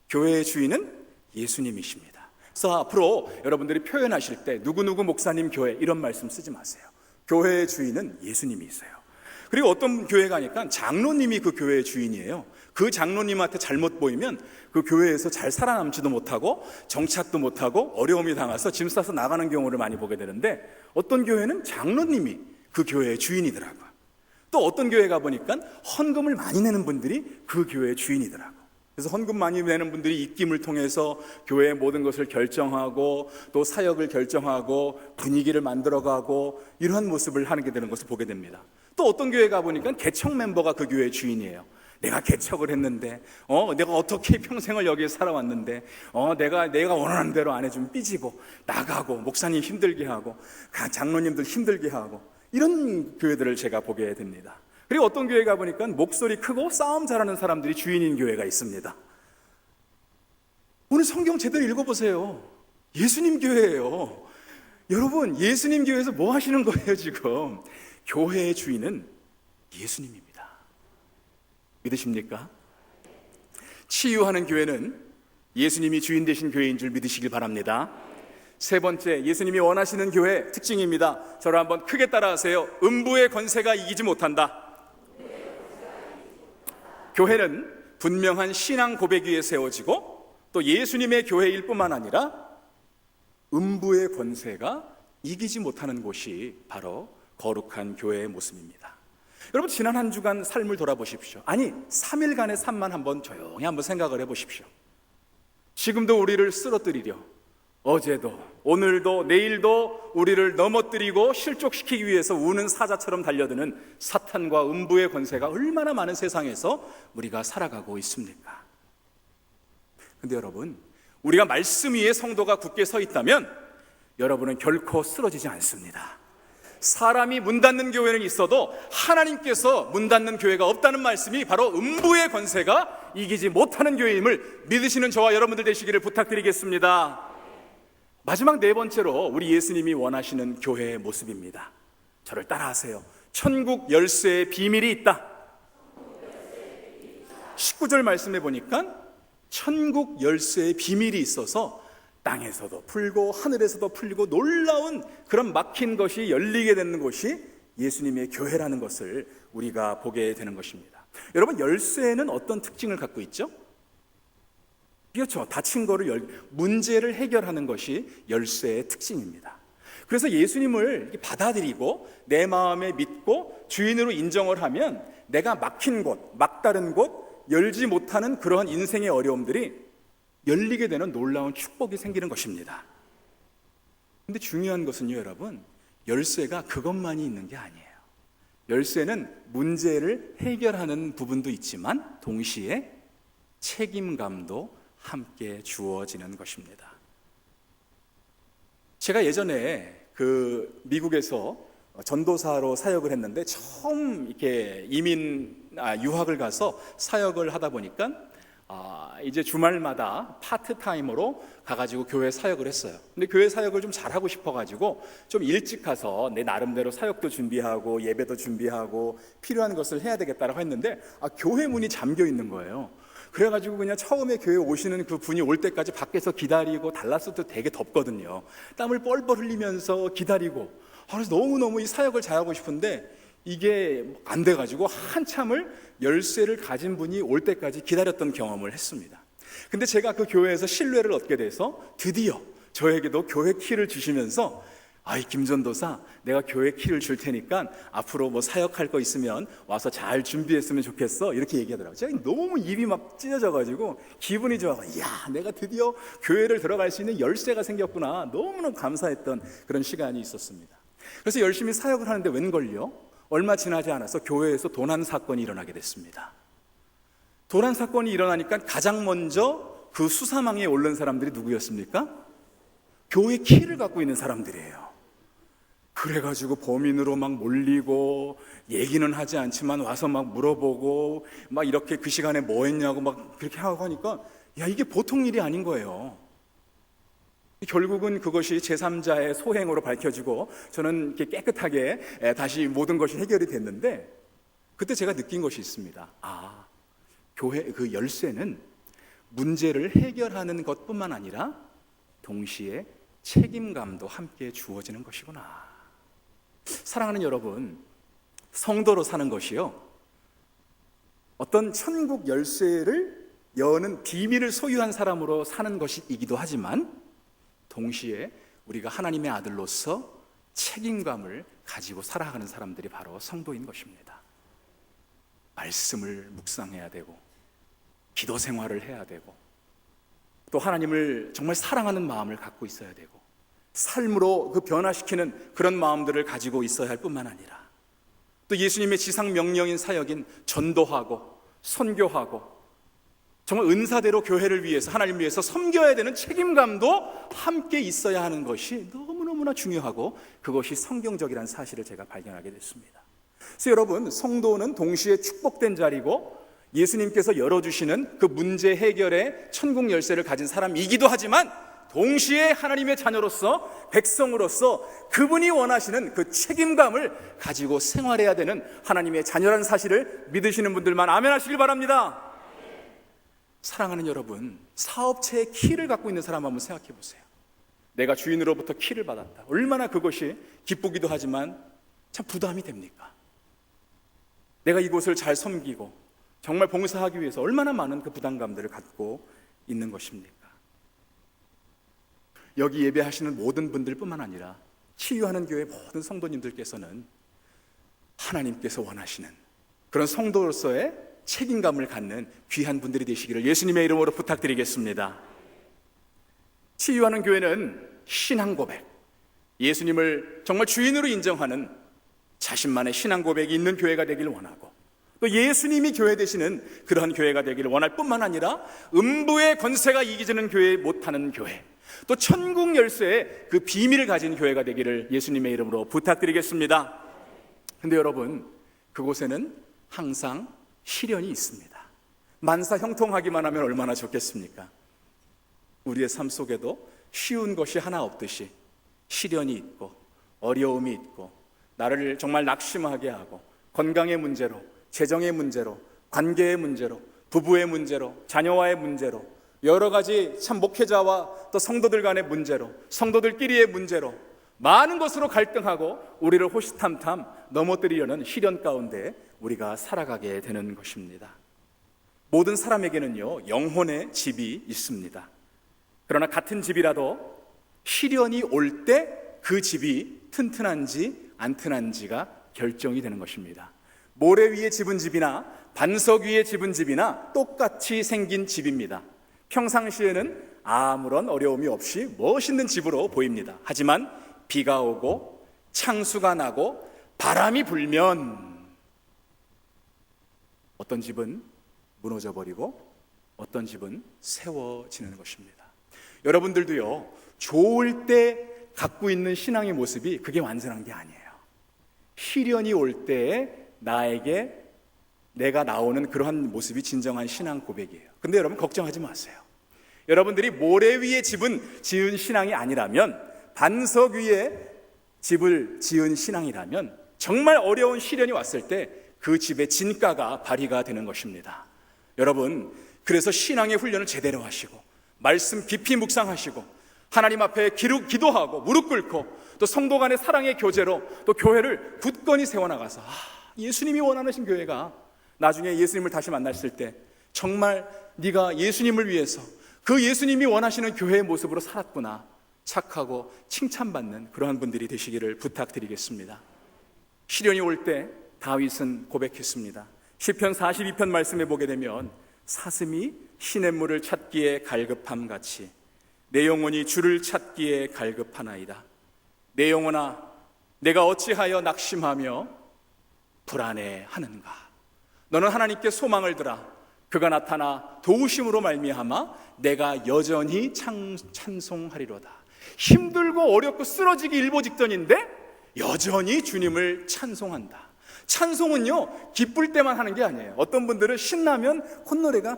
교회의 주인은 예수님이십니다. 그래서 앞으로 여러분들이 표현하실 때 누구누구 목사님 교회 이런 말씀 쓰지 마세요. 교회의 주인은 예수님이세요. 그리고 어떤 교회 가니까 장로님이 그 교회의 주인이에요. 그 장로님한테 잘못 보이면 그 교회에서 잘 살아남지도 못하고 정착도 못하고 어려움이 당해서 짐 싸서 나가는 경우를 많이 보게 되는데, 어떤 교회는 장로님이 그 교회의 주인이더라고요. 또 어떤 교회 가보니까 헌금을 많이 내는 분들이 그 교회의 주인이더라고요. 그래서 헌금 많이 내는 분들이 입김을 통해서 교회의 모든 것을 결정하고 또 사역을 결정하고 분위기를 만들어가고 이러한 모습을 하게 되는 것을 보게 됩니다. 또 어떤 교회 가보니까 개척 멤버가 그 교회의 주인이에요. 내가 개척을 했는데, 내가 어떻게 평생을 여기에 살아왔는데, 내가 원하는 대로 안 해주면 삐지고 나가고 목사님 힘들게 하고 장로님들 힘들게 하고 이런 교회들을 제가 보게 됩니다. 그리고 어떤 교회 가보니까 목소리 크고 싸움 잘하는 사람들이 주인인 교회가 있습니다. 오늘 성경 제대로 읽어보세요. 예수님 교회예요. 여러분, 예수님 교회에서 뭐 하시는 거예요 지금? 교회의 주인은 예수님입니다. 믿으십니까? 치유하는 교회는 예수님이 주인 되신 교회인 줄 믿으시길 바랍니다. 세 번째, 예수님이 원하시는 교회 특징입니다. 저를 한번 크게 따라하세요. 음부의 권세가 이기지 못한다. 교회는 분명한 신앙 고백 위에 세워지고 또 예수님의 교회일 뿐만 아니라 음부의 권세가 이기지 못하는 곳이 바로 거룩한 교회의 모습입니다. 여러분, 지난 한 주간 삶을 돌아보십시오. 아니, 3일간의 삶만 한번 조용히 한번 생각을 해보십시오. 지금도 우리를 쓰러뜨리려, 어제도 오늘도 내일도 우리를 넘어뜨리고 실족시키기 위해서 우는 사자처럼 달려드는 사탄과 음부의 권세가 얼마나 많은 세상에서 우리가 살아가고 있습니까? 근데 여러분, 우리가 말씀 위에 성도가 굳게 서 있다면 여러분은 결코 쓰러지지 않습니다. 사람이 문 닫는 교회는 있어도 하나님께서 문 닫는 교회가 없다는 말씀이 바로 음부의 권세가 이기지 못하는 교회임을 믿으시는 저와 여러분들 되시기를 부탁드리겠습니다. 마지막 네 번째로 우리 예수님이 원하시는 교회의 모습입니다. 저를 따라하세요. 천국 열쇠의 비밀이 있다. 19절 말씀해 보니까 천국 열쇠의 비밀이 있어서 땅에서도 풀고 하늘에서도 풀리고 놀라운 그런 막힌 것이 열리게 되는 곳이 예수님의 교회라는 것을 우리가 보게 되는 것입니다. 여러분, 열쇠는 어떤 특징을 갖고 있죠? 그렇죠. 닫힌 거를 문제를 해결하는 것이 열쇠의 특징입니다. 그래서 예수님을 받아들이고 내 마음에 믿고 주인으로 인정을 하면 내가 막힌 곳, 막다른 곳, 열지 못하는 그러한 인생의 어려움들이 열리게 되는 놀라운 축복이 생기는 것입니다. 근데 중요한 것은요, 여러분, 열쇠가 그것만이 있는 게 아니에요. 열쇠는 문제를 해결하는 부분도 있지만 동시에 책임감도 함께 주어지는 것입니다. 제가 예전에 미국에서 전도사로 사역을 했는데 처음 이렇게 유학을 가서 사역을 하다 보니까 이제 주말마다 파트타임으로 가가지고 교회 사역을 했어요. 근데 교회 사역을 좀 잘하고 싶어가지고 좀 일찍 가서 내 나름대로 사역도 준비하고 예배도 준비하고 필요한 것을 해야 되겠다라고 했는데 교회 문이 잠겨 있는 거예요. 그래가지고 그냥 처음에 교회 오시는 그 분이 올 때까지 밖에서 기다리고, 달라스도 되게 덥거든요. 땀을 뻘뻘 흘리면서 기다리고, 그래서 너무너무 이 사역을 잘하고 싶은데 이게 안 돼가지고 한참을 열쇠를 가진 분이 올 때까지 기다렸던 경험을 했습니다. 근데 제가 그 교회에서 신뢰를 얻게 돼서 드디어 저에게도 교회 키를 주시면서 김전도사, 내가 교회 키를 줄 테니까 앞으로 뭐 사역할 거 있으면 와서 잘 준비했으면 좋겠어, 이렇게 얘기하더라고요. 제가 너무 입이 막 찢어져가지고 기분이 좋아서 내가 드디어 교회를 들어갈 수 있는 열쇠가 생겼구나, 너무너무 감사했던 그런 시간이 있었습니다. 그래서 열심히 사역을 하는데 웬걸요, 얼마 지나지 않아서 교회에서 도난 사건이 일어나게 됐습니다. 도난 사건이 일어나니까 가장 먼저 그 수사망에 오른 사람들이 누구였습니까? 교회 키를 갖고 있는 사람들이에요. 그래가지고 범인으로 막 몰리고, 얘기는 하지 않지만 와서 막 물어보고, 막 이렇게 그 시간에 뭐 했냐고 막 그렇게 하고 하니까 이게 보통 일이 아닌 거예요. 결국은 그것이 제3자의 소행으로 밝혀지고 저는 이렇게 깨끗하게 다시 모든 것이 해결이 됐는데, 그때 제가 느낀 것이 있습니다. 아, 교회 그 열쇠는 문제를 해결하는 것뿐만 아니라 동시에 책임감도 함께 주어지는 것이구나. 사랑하는 여러분, 성도로 사는 것이요, 어떤 천국 열쇠를 여는 비밀을 소유한 사람으로 사는 것이기도 하지만 동시에 우리가 하나님의 아들로서 책임감을 가지고 살아가는 사람들이 바로 성도인 것입니다. 말씀을 묵상해야 되고 기도 생활을 해야 되고 또 하나님을 정말 사랑하는 마음을 갖고 있어야 되고 삶으로 그 변화시키는 그런 마음들을 가지고 있어야 할 뿐만 아니라 또 예수님의 지상 명령인 사역인 전도하고 선교하고 정말 은사대로 교회를 위해서 하나님을 위해서 섬겨야 되는 책임감도 함께 있어야 하는 것이 너무너무나 중요하고 그것이 성경적이라는 사실을 제가 발견하게 됐습니다. 그래서 여러분, 성도는 동시에 축복된 자리고 예수님께서 열어주시는 그 문제 해결의 천국 열쇠를 가진 사람이기도 하지만 동시에 하나님의 자녀로서 백성으로서 그분이 원하시는 그 책임감을 가지고 생활해야 되는 하나님의 자녀라는 사실을 믿으시는 분들만 아멘 하시길 바랍니다. 사랑하는 여러분, 사업체의 키를 갖고 있는 사람 한번 생각해 보세요. 내가 주인으로부터 키를 받았다. 얼마나 그것이 기쁘기도 하지만 참 부담이 됩니까? 내가 이곳을 잘 섬기고 정말 봉사하기 위해서 얼마나 많은 그 부담감들을 갖고 있는 것입니까? 여기 예배하시는 모든 분들뿐만 아니라 치유하는 교회 모든 성도님들께서는 하나님께서 원하시는 그런 성도로서의 책임감을 갖는 귀한 분들이 되시기를 예수님의 이름으로 부탁드리겠습니다. 치유하는 교회는 신앙 고백, 예수님을 정말 주인으로 인정하는 자신만의 신앙 고백이 있는 교회가 되기를 원하고 또 예수님이 교회 되시는 그러한 교회가 되기를 원할 뿐만 아니라 음부의 권세가 이기지는 교회 못하는 교회, 또 천국 열쇠의 그 비밀을 가진 교회가 되기를 예수님의 이름으로 부탁드리겠습니다. 근데 여러분, 그곳에는 항상 시련이 있습니다. 만사 형통하기만 하면 얼마나 좋겠습니까? 우리의 삶 속에도 쉬운 것이 하나 없듯이 시련이 있고 어려움이 있고 나를 정말 낙심하게 하고 건강의 문제로, 재정의 문제로, 관계의 문제로, 부부의 문제로, 자녀와의 문제로, 여러 가지 참 목회자와 또 성도들 간의 문제로, 성도들끼리의 문제로 많은 것으로 갈등하고 우리를 호시탐탐 넘어뜨리려는 시련 가운데 우리가 살아가게 되는 것입니다. 모든 사람에게는요, 영혼의 집이 있습니다. 그러나 같은 집이라도 시련이 올 때 그 집이 튼튼한지 안 튼한지가 결정이 되는 것입니다. 모래 위에 집은 집이나 반석 위에 집은 집이나 똑같이 생긴 집입니다. 평상시에는 아무런 어려움이 없이 멋있는 집으로 보입니다. 하지만 비가 오고 창수가 나고 바람이 불면 어떤 집은 무너져 버리고 어떤 집은 세워지는 것입니다. 여러분들도요, 좋을 때 갖고 있는 신앙의 모습이 그게 완전한 게 아니에요. 시련이 올 때에 나에게 내가 나오는 그러한 모습이 진정한 신앙 고백이에요. 근데 여러분 걱정하지 마세요. 여러분들이 모래 위에 집은 지은 신앙이 아니라면, 반석 위에 집을 지은 신앙이라면 정말 어려운 시련이 왔을 때 그 집의 진가가 발휘가 되는 것입니다. 여러분, 그래서 신앙의 훈련을 제대로 하시고 말씀 깊이 묵상하시고 하나님 앞에 기도하고 무릎 꿇고 또 성도 간의 사랑의 교제로 또 교회를 굳건히 세워나가서 예수님이 원하는 교회가 나중에 예수님을 다시 만났을 때 정말 네가 예수님을 위해서 그 예수님이 원하시는 교회의 모습으로 살았구나 착하고 칭찬받는 그러한 분들이 되시기를 부탁드리겠습니다. 시련이 올 때 다윗은 고백했습니다. 시편 42편 말씀에 보게 되면 사슴이 시냇물을 찾기에 갈급함 같이 내 영혼이 주를 찾기에 갈급하나이다. 내 영혼아, 내가 어찌하여 낙심하며 불안해하는가? 너는 하나님께 소망을 들어 그가 나타나 도우심으로 말미암아 내가 여전히 찬송하리로다. 힘들고 어렵고 쓰러지기 일보 직전인데 여전히 주님을 찬송한다. 찬송은요, 기쁠 때만 하는 게 아니에요. 어떤 분들은 신나면 콧노래가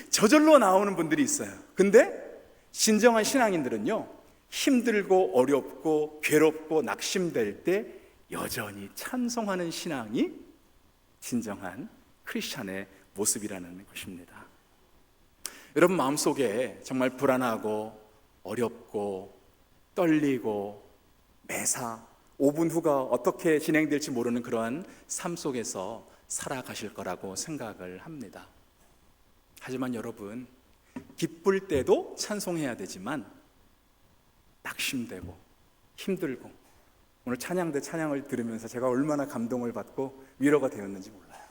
저절로 나오는 분들이 있어요. 근데 진정한 신앙인들은요, 힘들고 어렵고 괴롭고 낙심될 때 여전히 찬송하는 신앙이 진정한 크리스찬의 모습이라는 것입니다. 여러분 마음속에 정말 불안하고 어렵고 떨리고 매사 5분 후가 어떻게 진행될지 모르는 그러한 삶 속에서 살아가실 거라고 생각을 합니다. 하지만 여러분, 기쁠 때도 찬송해야 되지만 낙심되고 힘들고, 오늘 찬양대 찬양을 들으면서 제가 얼마나 감동을 받고 위로가 되었는지 몰라요.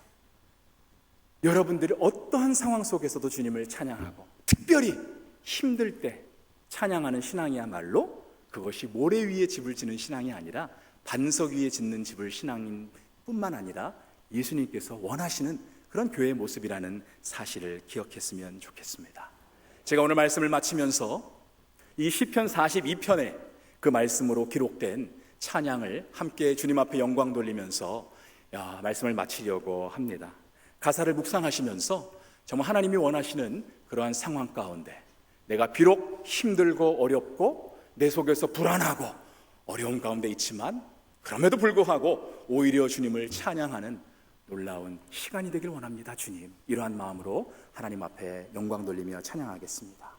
여러분들이 어떠한 상황 속에서도 주님을 찬양하고, 특별히 힘들 때 찬양하는 신앙이야말로 그것이 모래 위에 집을 짓는 신앙이 아니라 반석 위에 짓는 집을 신앙인 뿐만 아니라 예수님께서 원하시는 그런 교회의 모습이라는 사실을 기억했으면 좋겠습니다. 제가 오늘 말씀을 마치면서 이 시편 42편의 그 말씀으로 기록된 찬양을 함께 주님 앞에 영광 돌리면서 말씀을 마치려고 합니다. 가사를 묵상하시면서 정말 하나님이 원하시는 그러한 상황 가운데, 내가 비록 힘들고 어렵고 내 속에서 불안하고 어려움 가운데 있지만 그럼에도 불구하고 오히려 주님을 찬양하는 놀라운 시간이 되길 원합니다. 주님, 이러한 마음으로 하나님 앞에 영광 돌리며 찬양하겠습니다.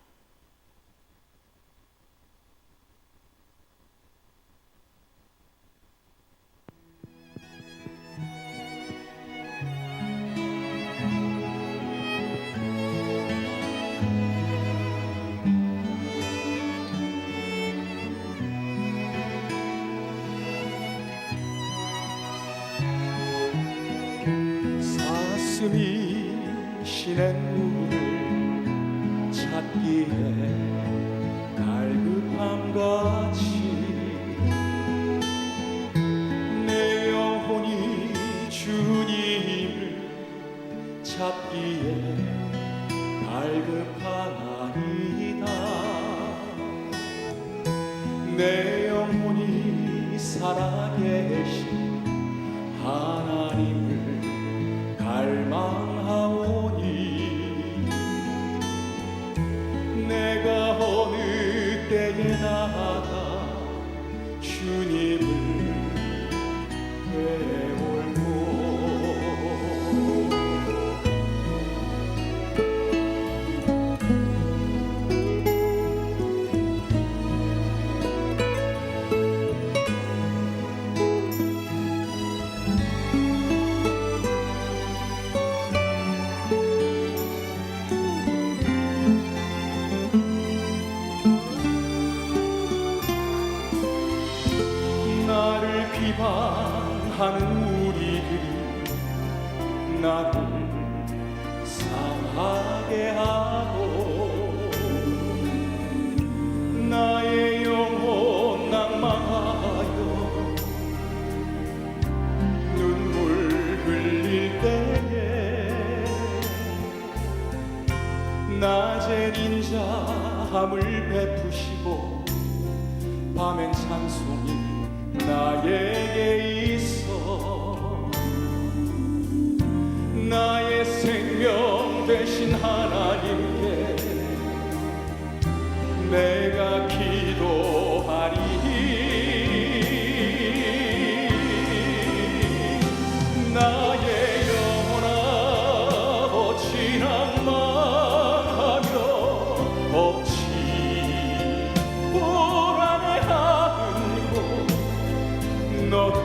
사슴이 시냇물을 찾기에 갈급함같이 내 영혼이 주님을 찾기에 갈급하나이다. 내 영혼이 살아계신 하나님을 갈망하오니 내가 어느 때에 나아가 주님을 배울고 비방하는 우리들이 나를 상하게 하고 나의 영혼 낭망하여 눈물 흘릴 때에 낮엔 인자함을 베푸시고 밤엔 찬송이 나에게 있어 나의 생명 되신 하나님께 내가 기도하리. 나의 영혼아 어찌 낭망하며 어찌 불안해하는고 너를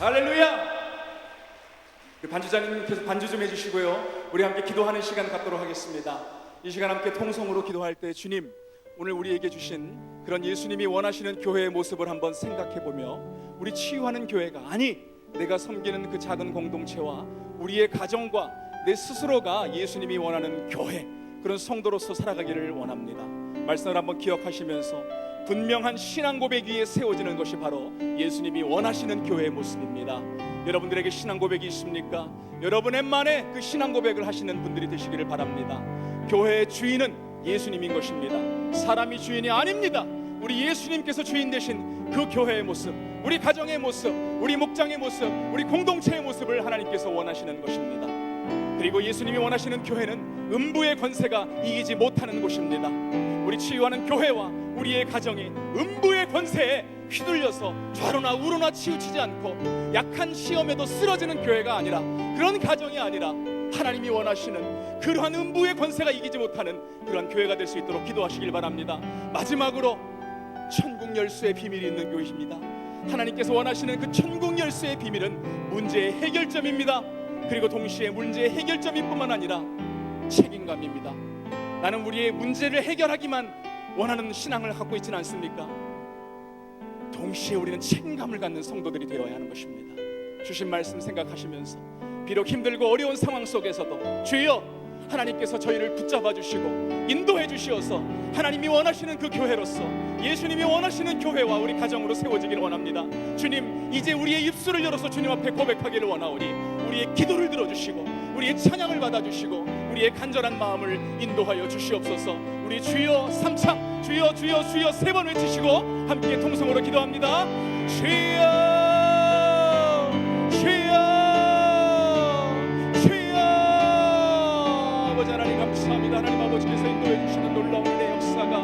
할렐루야! 우리 반주자님께서 반주 좀 해주시고요. 우리 함께 기도하는 시간 갖도록 하겠습니다. 이 시간 함께 통성으로 기도할 때 주님, 오늘 우리에게 주신 그런 예수님이 원하시는 교회의 모습을 한번 생각해보며 우리 치유하는 교회가, 아니 내가 섬기는 그 작은 공동체와 우리의 가정과 내 스스로가 예수님이 원하는 교회, 그런 성도로서 살아가기를 원합니다. 말씀을 한번 기억하시면서 분명한 신앙 고백 위에 세워지는 것이 바로 예수님이 원하시는 교회의 모습입니다. 여러분들에게 신앙 고백이 있습니까? 여러분의만의 그 신앙 고백을 하시는 분들이 되시기를 바랍니다. 교회의 주인은 예수님인 것입니다. 사람이 주인이 아닙니다. 우리 예수님께서 주인 되신 그 교회의 모습, 우리 가정의 모습, 우리 목장의 모습, 우리 공동체의 모습을 하나님께서 원하시는 것입니다. 그리고 예수님이 원하시는 교회는 음부의 권세가 이기지 못하는 곳입니다. 우리 치유하는 교회와 우리의 가정이 음부의 권세에 휘둘려서 좌로나 우로나 치우치지 않고 약한 시험에도 쓰러지는 교회가 아니라, 그런 가정이 아니라 하나님이 원하시는 그러한 음부의 권세가 이기지 못하는 그러한 교회가 될 수 있도록 기도하시길 바랍니다. 마지막으로 천국 열쇠의 비밀이 있는 교회입니다. 하나님께서 원하시는 그 천국 열쇠의 비밀은 문제의 해결점입니다. 그리고 동시에 문제의 해결점일 뿐만 아니라 책임감입니다. 나는 우리의 문제를 해결하기만 원하는 신앙을 갖고 있지는 않습니까? 동시에 우리는 책임감을 갖는 성도들이 되어야 하는 것입니다. 주신 말씀 생각하시면서 비록 힘들고 어려운 상황 속에서도 주여, 하나님께서 저희를 붙잡아 주시고 인도해 주시어서 하나님이 원하시는 그 교회로서, 예수님이 원하시는 교회와 우리 가정으로 세워지기를 원합니다. 주님, 이제 우리의 입술을 열어서 주님 앞에 고백하기를 원하오니 우리의 기도를 들어주시고 우리의 찬양을 받아주시고 우리의 간절한 마음을 인도하여 주시옵소서. 우리 주여 3창, 주여 주여 주여 3번 외치시고 함께 통성으로 기도합니다. 주여 주여 주여. 아버지 하나님 감사합니다. 하나님 아버지께서 인도해 주시는 놀라운 은혜 역사가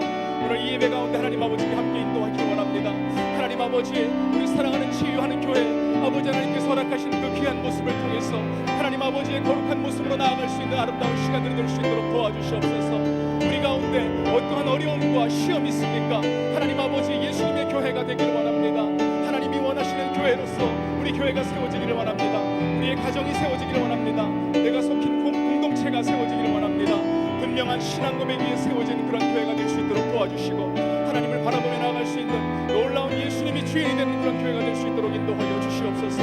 오늘 이 예배 가운데 하나님 아버지께 함께 인도하기를 원합니다. 하나님 아버지, 우리 사랑하는 치유하는 교회 아버지 하나님께서 허락하신 그 귀한 모습을 통해서 하나님 아버지의 거룩한 모습으로 나아갈 수 있는 아름다운 시간들이 될 수 있도록 도와주시옵소서. 우리 가운데 어떠한 어려움과 시험이 있습니까? 하나님 아버지, 예수님의 교회가 되기를 원합니다. 하나님이 원하시는 교회로서 우리 교회가 세워지기를 원합니다. 우리의 가정이 세워지기를 원합니다. 내가 속힌 공동체가 세워지기를 원합니다. 분명한 신앙 고백 위에 세워진 그런 교회가 될 수 있도록 도와주시고 하나님을 바라보며 나아갈 수 있는 놀라운 예수님이 주인이 되는 그런 교회가 될 수 있도록 인도하여 주시옵소서.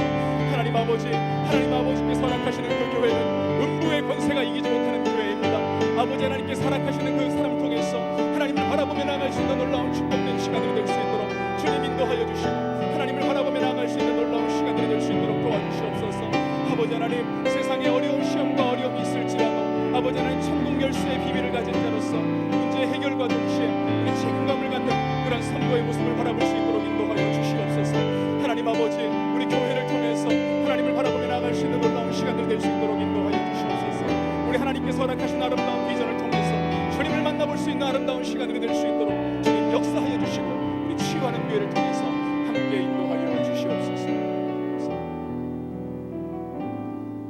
하나님 아버지, 하나님 아버지께서 허락하시는 그 교회는 음부의 권세가 이기지 못하는 교회입니다. 아버지 하나님께서 허락하시는 그 사람 통해서 하나님을 바라보며 나아갈 수 있는 놀라운 축복된 시간이 될 수 있도록 주님 인도하여 주시고 하나님을 바라보며 나아갈 수 있는 놀라운 시간이 될 수 있도록 도와주시옵소서. 아버지 하나님, 세상에 어려운 시험과 어려움이 있을지라도 아버지 하나님, 천국 열쇠의 비밀을 가진 자로서 문제의 해결과 동시에 우리 책임감을 갖는 그런 선거의 모습을 바라볼 수 있도록 인도하여 주시옵소서. 하나님 아버지, 우리 교회를 통해서 하나님을 바라보며 나아갈 수 있는 놀라운 시간들 될 수 있도록 인도하여 주시옵소서. 우리 하나님께서 허락하신 아름다운 비전을 통해서 주님을 만나볼 수 있는 아름다운 시간들이 될 수 있도록 주님 역사하여 주시고 우리 치유하는 교회를 통해서 함께 인도하여 주시옵소서.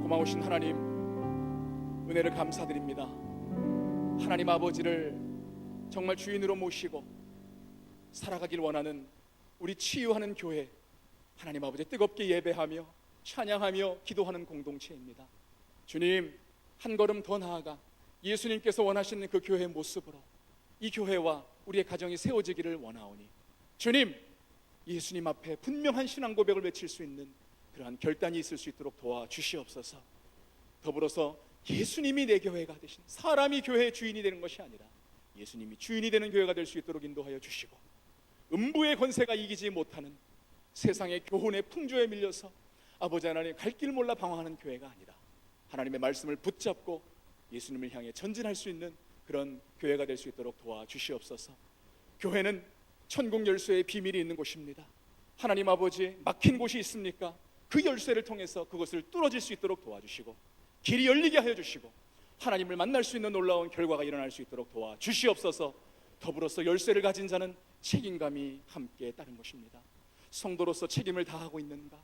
고마우신 하나님, 은혜를 감사드립니다. 하나님 아버지를 정말 주인으로 모시고 살아가길 원하는 우리 치유하는 교회, 하나님 아버지 뜨겁게 예배하며 찬양하며 기도하는 공동체입니다. 주님, 한 걸음 더 나아가 예수님께서 원하시는 그 교회의 모습으로 이 교회와 우리의 가정이 세워지기를 원하오니 주님, 예수님 앞에 분명한 신앙 고백을 외칠 수 있는 그러한 결단이 있을 수 있도록 도와주시옵소서. 더불어서 예수님이 내 교회가 되신, 사람이 교회의 주인이 되는 것이 아니라 예수님이 주인이 되는 교회가 될 수 있도록 인도하여 주시고 음부의 권세가 이기지 못하는 세상의 교훈의 풍조에 밀려서 아버지 하나님 갈 길 몰라 방황하는 교회가 아니라 하나님의 말씀을 붙잡고 예수님을 향해 전진할 수 있는 그런 교회가 될 수 있도록 도와주시옵소서. 교회는 천국 열쇠의 비밀이 있는 곳입니다. 하나님 아버지, 막힌 곳이 있습니까? 그 열쇠를 통해서 그것을 뚫어질 수 있도록 도와주시고 길이 열리게 하여 주시고 하나님을 만날 수 있는 놀라운 결과가 일어날 수 있도록 도와주시옵소서. 더불어서 열쇠를 가진 자는 책임감이 함께 따른 것입니다. 성도로서 책임을 다하고 있는가?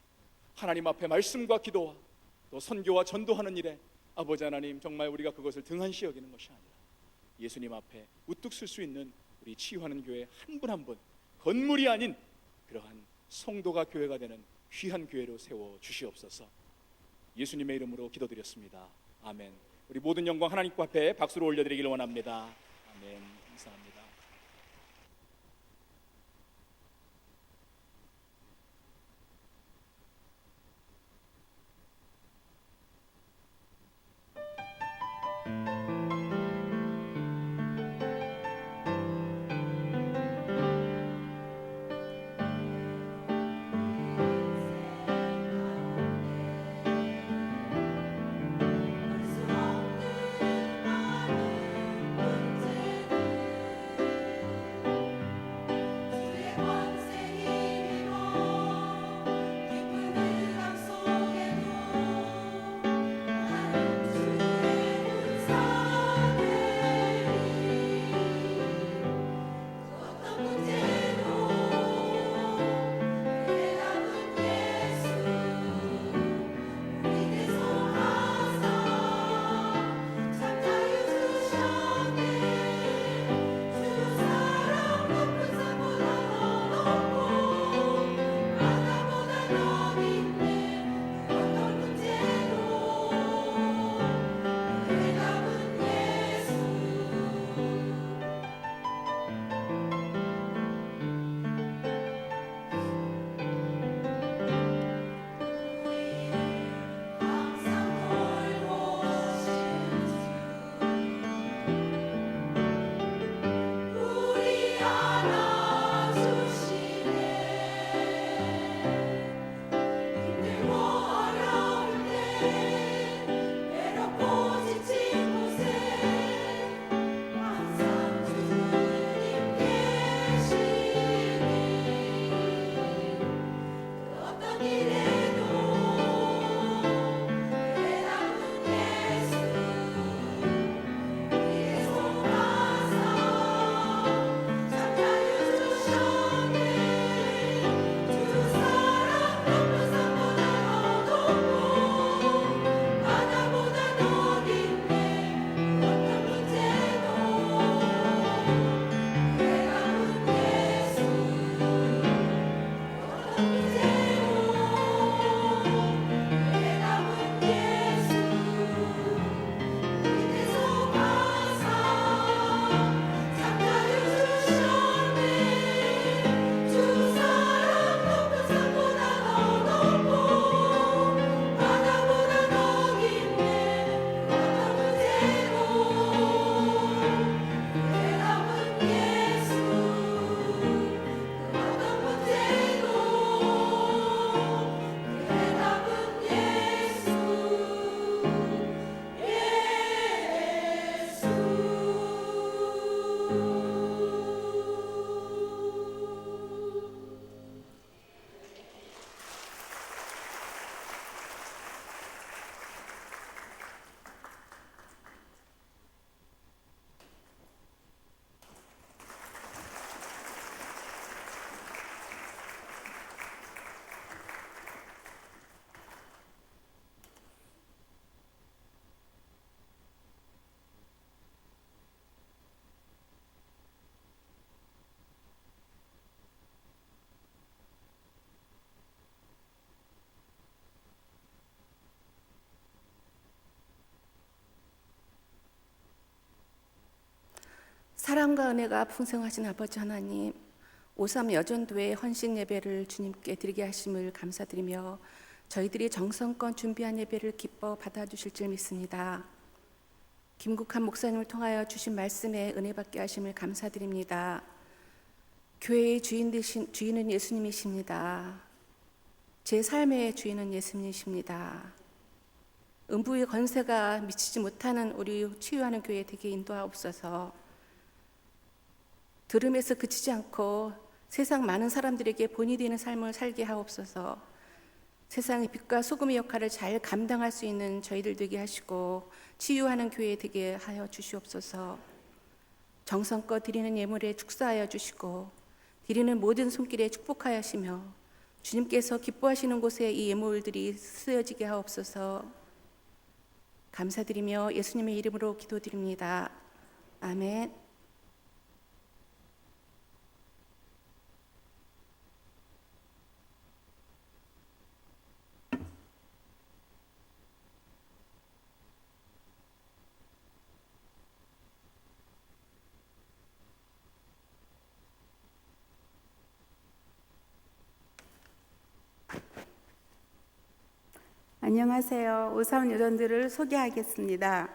하나님 앞에 말씀과 기도와 또 선교와 전도하는 일에 아버지 하나님, 정말 우리가 그것을 등한시 여기는 것이 아니라 예수님 앞에 우뚝 설 수 있는 우리 치유하는 교회 한 분 한 분, 건물이 아닌 그러한 성도가 교회가 되는 귀한 교회로 세워 주시옵소서. 예수님의 이름으로 기도드렸습니다. 아멘. 우리 모든 영광 하나님 앞에 박수로 올려드리기를 원합니다. 아멘. 감사합니다. 사랑과 은혜가 풍성하신 아버지 하나님, 오삼 여전도의 헌신 예배를 주님께 드리게 하심을 감사드리며 저희들이 정성껏 준비한 예배를 기뻐 받아주실 줄 믿습니다. 김국한 목사님을 통하여 주신 말씀에 은혜 받게 하심을 감사드립니다. 교회의 주인은 예수님이십니다. 제 삶의 주인은 예수님이십니다. 음부의 권세가 미치지 못하는 우리 치유하는 교회 되게 인도하옵소서. 들음에서 그치지 않고 세상 많은 사람들에게 본이 되는 삶을 살게 하옵소서. 세상의 빛과 소금의 역할을 잘 감당할 수 있는 저희들 되게 하시고 치유하는 교회 되게 하여 주시옵소서. 정성껏 드리는 예물에 축사하여 주시고 드리는 모든 손길에 축복하여 하시며 주님께서 기뻐하시는 곳에 이 예물들이 쓰여지게 하옵소서. 감사드리며 예수님의 이름으로 기도드립니다. 아멘. 안녕하세요. 오삼 여전들을 소개하겠습니다.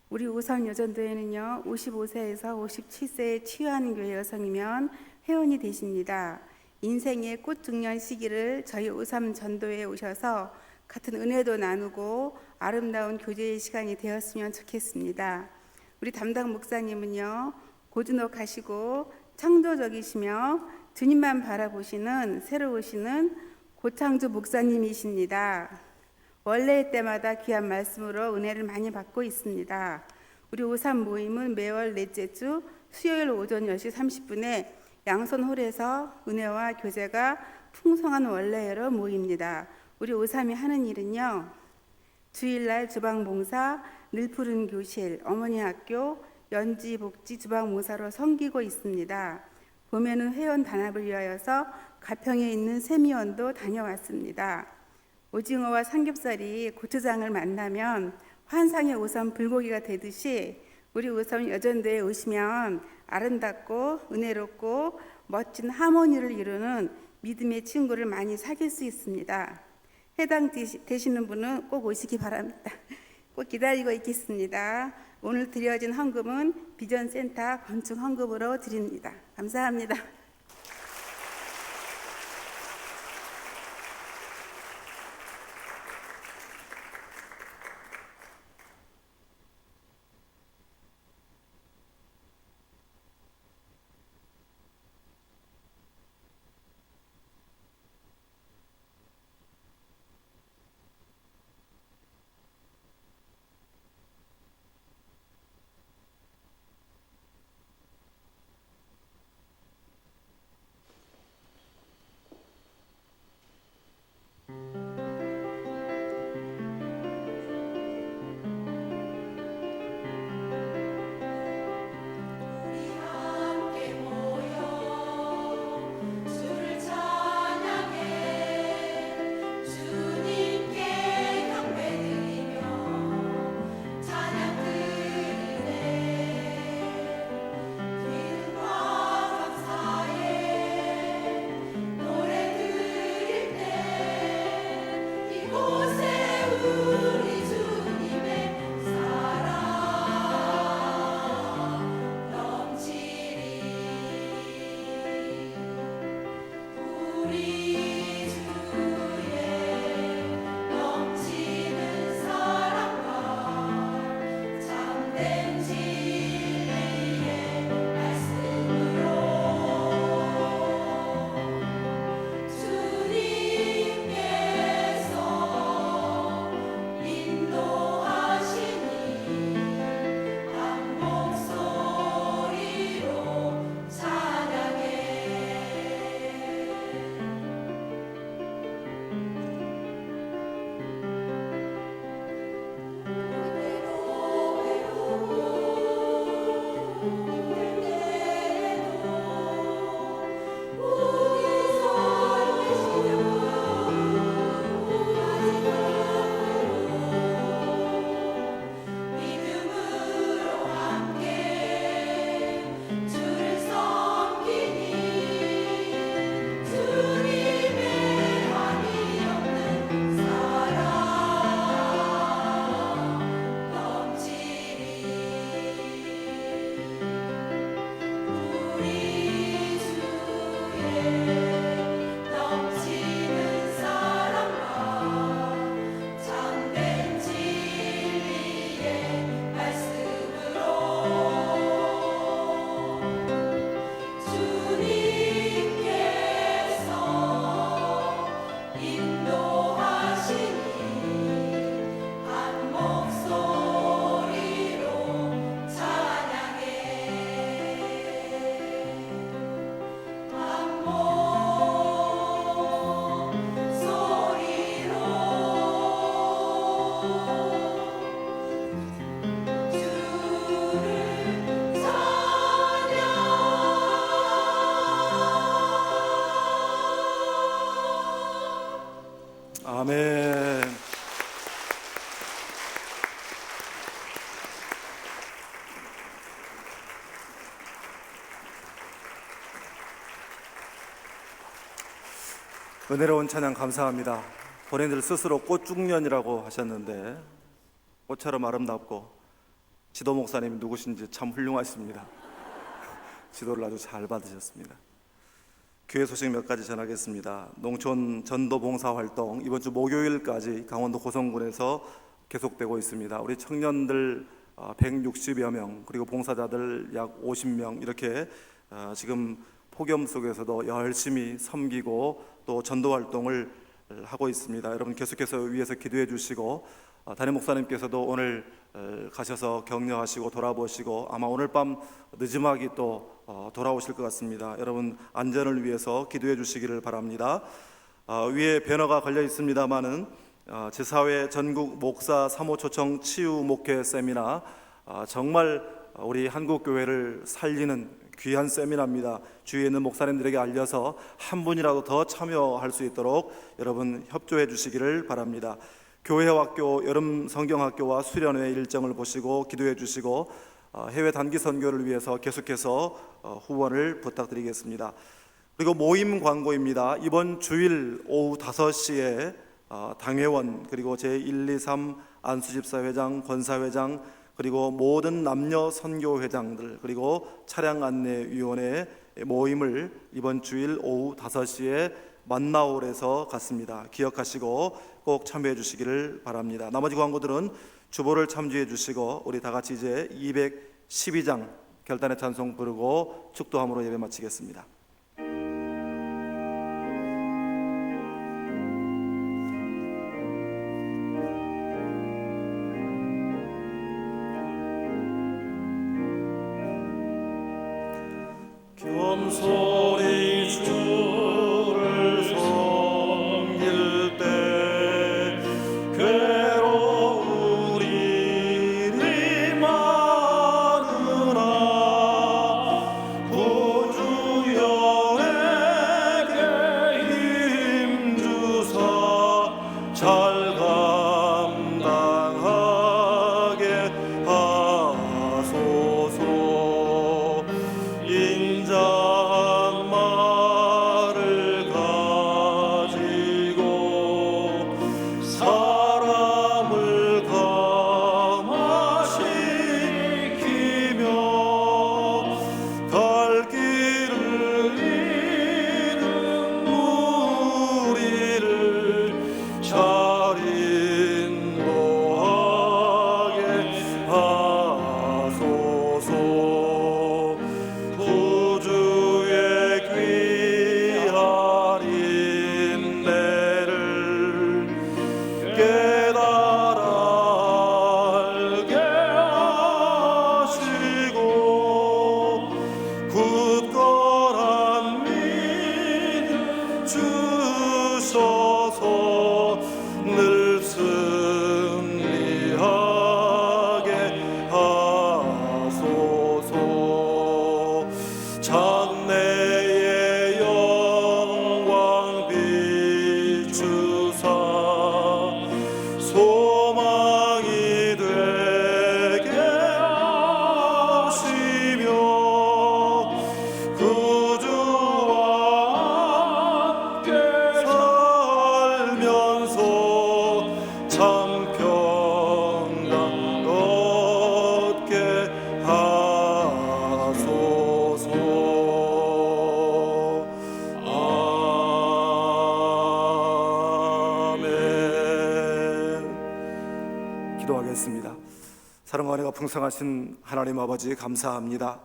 우리 오삼 여전도에는요, 55세에서 57세에 치유하는 교회 여성이면 회원이 되십니다. 인생의 꽃중년 시기를 저희 오삼 전도에 오셔서 같은 은혜도 나누고 아름다운 교제의 시간이 되었으면 좋겠습니다. 우리 담당 목사님은요, 고즈넉하시고 창조적이시며 주님만 바라보시는 새로 오시는 고창주 목사님이십니다. 원래 때마다 귀한 말씀으로 은혜를 많이 받고 있습니다. 우리 오삼 모임은 매월 넷째 주 수요일 오전 10시 30분에 양손홀에서 은혜와 교제가 풍성한 원래로 모입니다. 우리 오삼이 하는 일은요, 주일날 주방봉사, 늘푸른 교실, 어머니 학교, 연지복지 주방봉사로 섬기고 있습니다. 봄에는 회원 단합을 위하여서 가평에 있는 세미원도 다녀왔습니다. 오징어와 삼겹살이 고추장을 만나면 환상의 오삼 불고기가 되듯이 우리 오삼 여전도에 오시면 아름답고 은혜롭고 멋진 하모니를 이루는 믿음의 친구를 많이 사귈 수 있습니다. 해당되시는 분은 꼭 오시기 바랍니다. 꼭 기다리고 있겠습니다. 오늘 드려진 헌금은 비전센터 건축 헌금으로 드립니다. 감사합니다. 아멘. 은혜로운 찬양 감사합니다. 본인들 스스로 꽃중년이라고 하셨는데 꽃처럼 아름답고 지도 목사님이 누구신지 참 훌륭하십니다. 지도를 아주 잘 받으셨습니다. 교회 소식 몇 가지 전하겠습니다. 농촌 전도 봉사 활동 이번 주 목요일까지 강원도 고성군에서 계속되고 있습니다. 우리 청년들 160여 명 그리고 봉사자들 약 50명 이렇게 지금 폭염 속에서도 열심히 섬기고 또 전도 활동을 하고 있습니다. 여러분 계속해서 위에서 기도해 주시고 담임 목사님께서도 오늘 가셔서 격려하시고 돌아보시고 아마 오늘 밤 늦음하기 또 돌아오실 것 같습니다. 여러분 안전을 위해서 기도해 주시기를 바랍니다. 위에 배너가 걸려 있습니다마는 제4회 전국 목사 사모 초청 치유 목회 세미나 정말 우리 한국 교회를 살리는 귀한 세미나입니다. 주위에 있는 목사님들에게 알려서 한 분이라도 더 참여할 수 있도록 여러분 협조해 주시기를 바랍니다. 교회학교, 여름 성경학교와 수련회 일정을 보시고 기도해 주시고 해외 단기 선교를 위해서 계속해서 후원을 부탁드리겠습니다. 그리고 모임 광고입니다. 이번 주일 오후 5시에 당회원 그리고 제123 안수집사회장, 권사회장 그리고 모든 남녀 선교회장들 그리고 차량안내위원회 모임을 이번 주일 오후 5시에 만나올에서 갖습니다. 기억하시고 꼭 참여해 주시기를 바랍니다. 나머지 광고들은 주보를 참조해 주시고 우리 다 같이 이제 212장 결단의 찬송 부르고 축도함으로 예배 마치겠습니다. 겸손히 주를 섬길 때 괴로운 일이 많으나 구주 영에게 힘주사 잘 감당하게 하소서. 인자한 말을 가지고 사람을 감화시키며 갈 길을 잃은 무리를 잘 인도하게 하소서. 구주의 귀한 인내를 깨달아 알게 하시고 굳건한 믿음 주셔서 늘 승리하게 하소서. 장래의 영광 비추사 소망이 되게 하시며 구주와 함께 살면서 참 평강 얻게 하소서. 아멘. 기도하겠습니다. 사랑과 은혜가 풍성하신 하나님 아버지 감사합니다.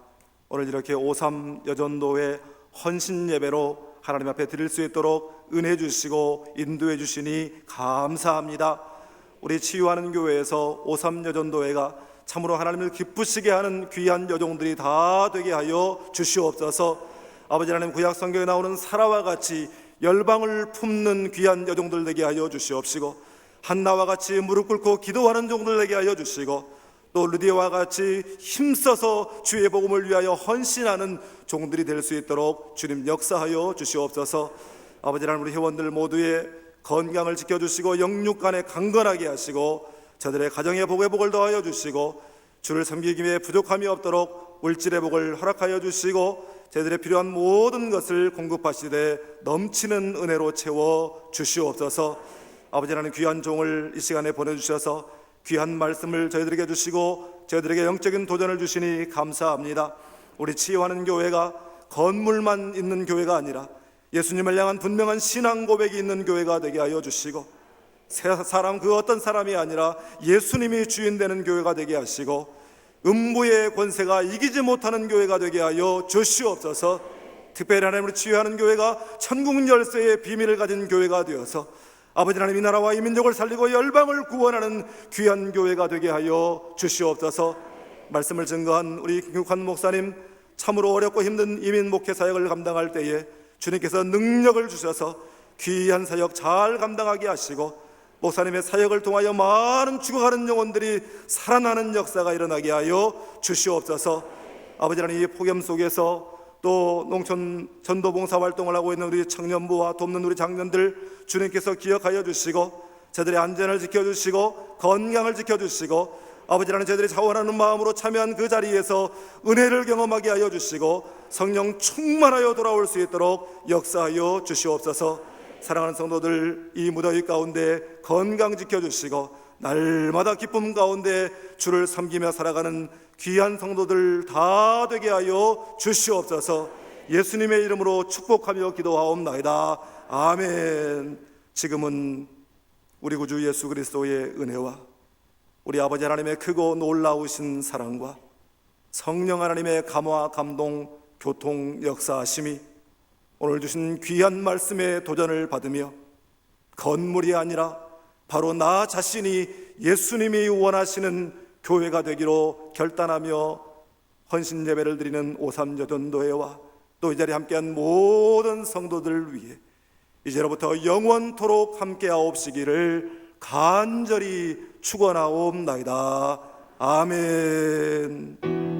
오늘 이렇게 5.3 여전도의 헌신 예배로 하나님 앞에 드릴 수 있도록 은혜 주시고 인도해 주시니 감사합니다. 우리 치유하는 교회에서 5.3 여전도회가 참으로 하나님을 기쁘시게 하는 귀한 여종들이 다 되게 하여 주시옵소서. 아버지 하나님, 구약 성경에 나오는 사라와 같이 열방을 품는 귀한 여종들 되게 하여 주시옵시고, 한나와 같이 무릎 꿇고 기도하는 종들 되게 하여 주시고, 또 루디아와 같이 힘써서 주의 복음을 위하여 헌신하는 종들이 될 수 있도록 주님 역사하여 주시옵소서. 아버지 하나님, 우리 회원들 모두의 건강을 지켜주시고 영육간에 강건하게 하시고 저들의 가정의 복의 복을 더하여 주시고 주를 섬기기 위해 부족함이 없도록 물질의 복을 허락하여 주시고 저들의 필요한 모든 것을 공급하시되 넘치는 은혜로 채워 주시옵소서. 아버지 하나님 귀한 종을 이 시간에 보내주셔서 귀한 말씀을 저희들에게 주시고 저희들에게 영적인 도전을 주시니 감사합니다. 우리 치유하는 교회가 건물만 있는 교회가 아니라 예수님을 향한 분명한 신앙 고백이 있는 교회가 되게 하여 주시고, 사람 그 어떤 사람이 아니라 예수님이 주인 되는 교회가 되게 하시고, 음부의 권세가 이기지 못하는 교회가 되게 하여 주시옵소서. 특별히 하나님을 치유하는 교회가 천국 열쇠의 비밀을 가진 교회가 되어서 아버지 하나님 이 나라와 이 민족을 살리고 열방을 구원하는 귀한 교회가 되게 하여 주시옵소서. 말씀을 증거한 우리 김국환 목사님, 참으로 어렵고 힘든 이민 목회 사역을 감당할 때에 주님께서 능력을 주셔서 귀한 사역 잘 감당하게 하시고, 목사님의 사역을 통하여 많은 죽어가는 영혼들이 살아나는 역사가 일어나게 하여 주시옵소서. 아버지 하나님, 이 폭염 속에서 또 농촌 전도봉사 활동을 하고 있는 우리 청년부와 돕는 우리 장년들 주님께서 기억하여 주시고, 저들의 안전을 지켜주시고 건강을 지켜주시고, 아버지 하나님 저희들이 자원하는 마음으로 참여한 그 자리에서 은혜를 경험하게 하여 주시고 성령 충만하여 돌아올 수 있도록 역사하여 주시옵소서. 사랑하는 성도들, 이 무더위 가운데 건강 지켜주시고 날마다 기쁨 가운데 주를 섬기며 살아가는 귀한 성도들 다 되게 하여 주시옵소서. 예수님의 이름으로 축복하며 기도하옵나이다. 아멘. 지금은 우리 구주 예수 그리스도의 은혜와 우리 아버지 하나님의 크고 놀라우신 사랑과 성령 하나님의 감화, 감동, 교통, 역사하심이 오늘 주신 귀한 말씀의 도전을 받으며 건물이 아니라 바로 나 자신이 예수님이 원하시는 교회가 되기로 결단하며 헌신 예배를 드리는 오삼여전도회와 또 이 자리에 함께한 모든 성도들을 위해 이제로부터 영원토록 함께하옵시기를 간절히 축원하옵나이다. 아멘.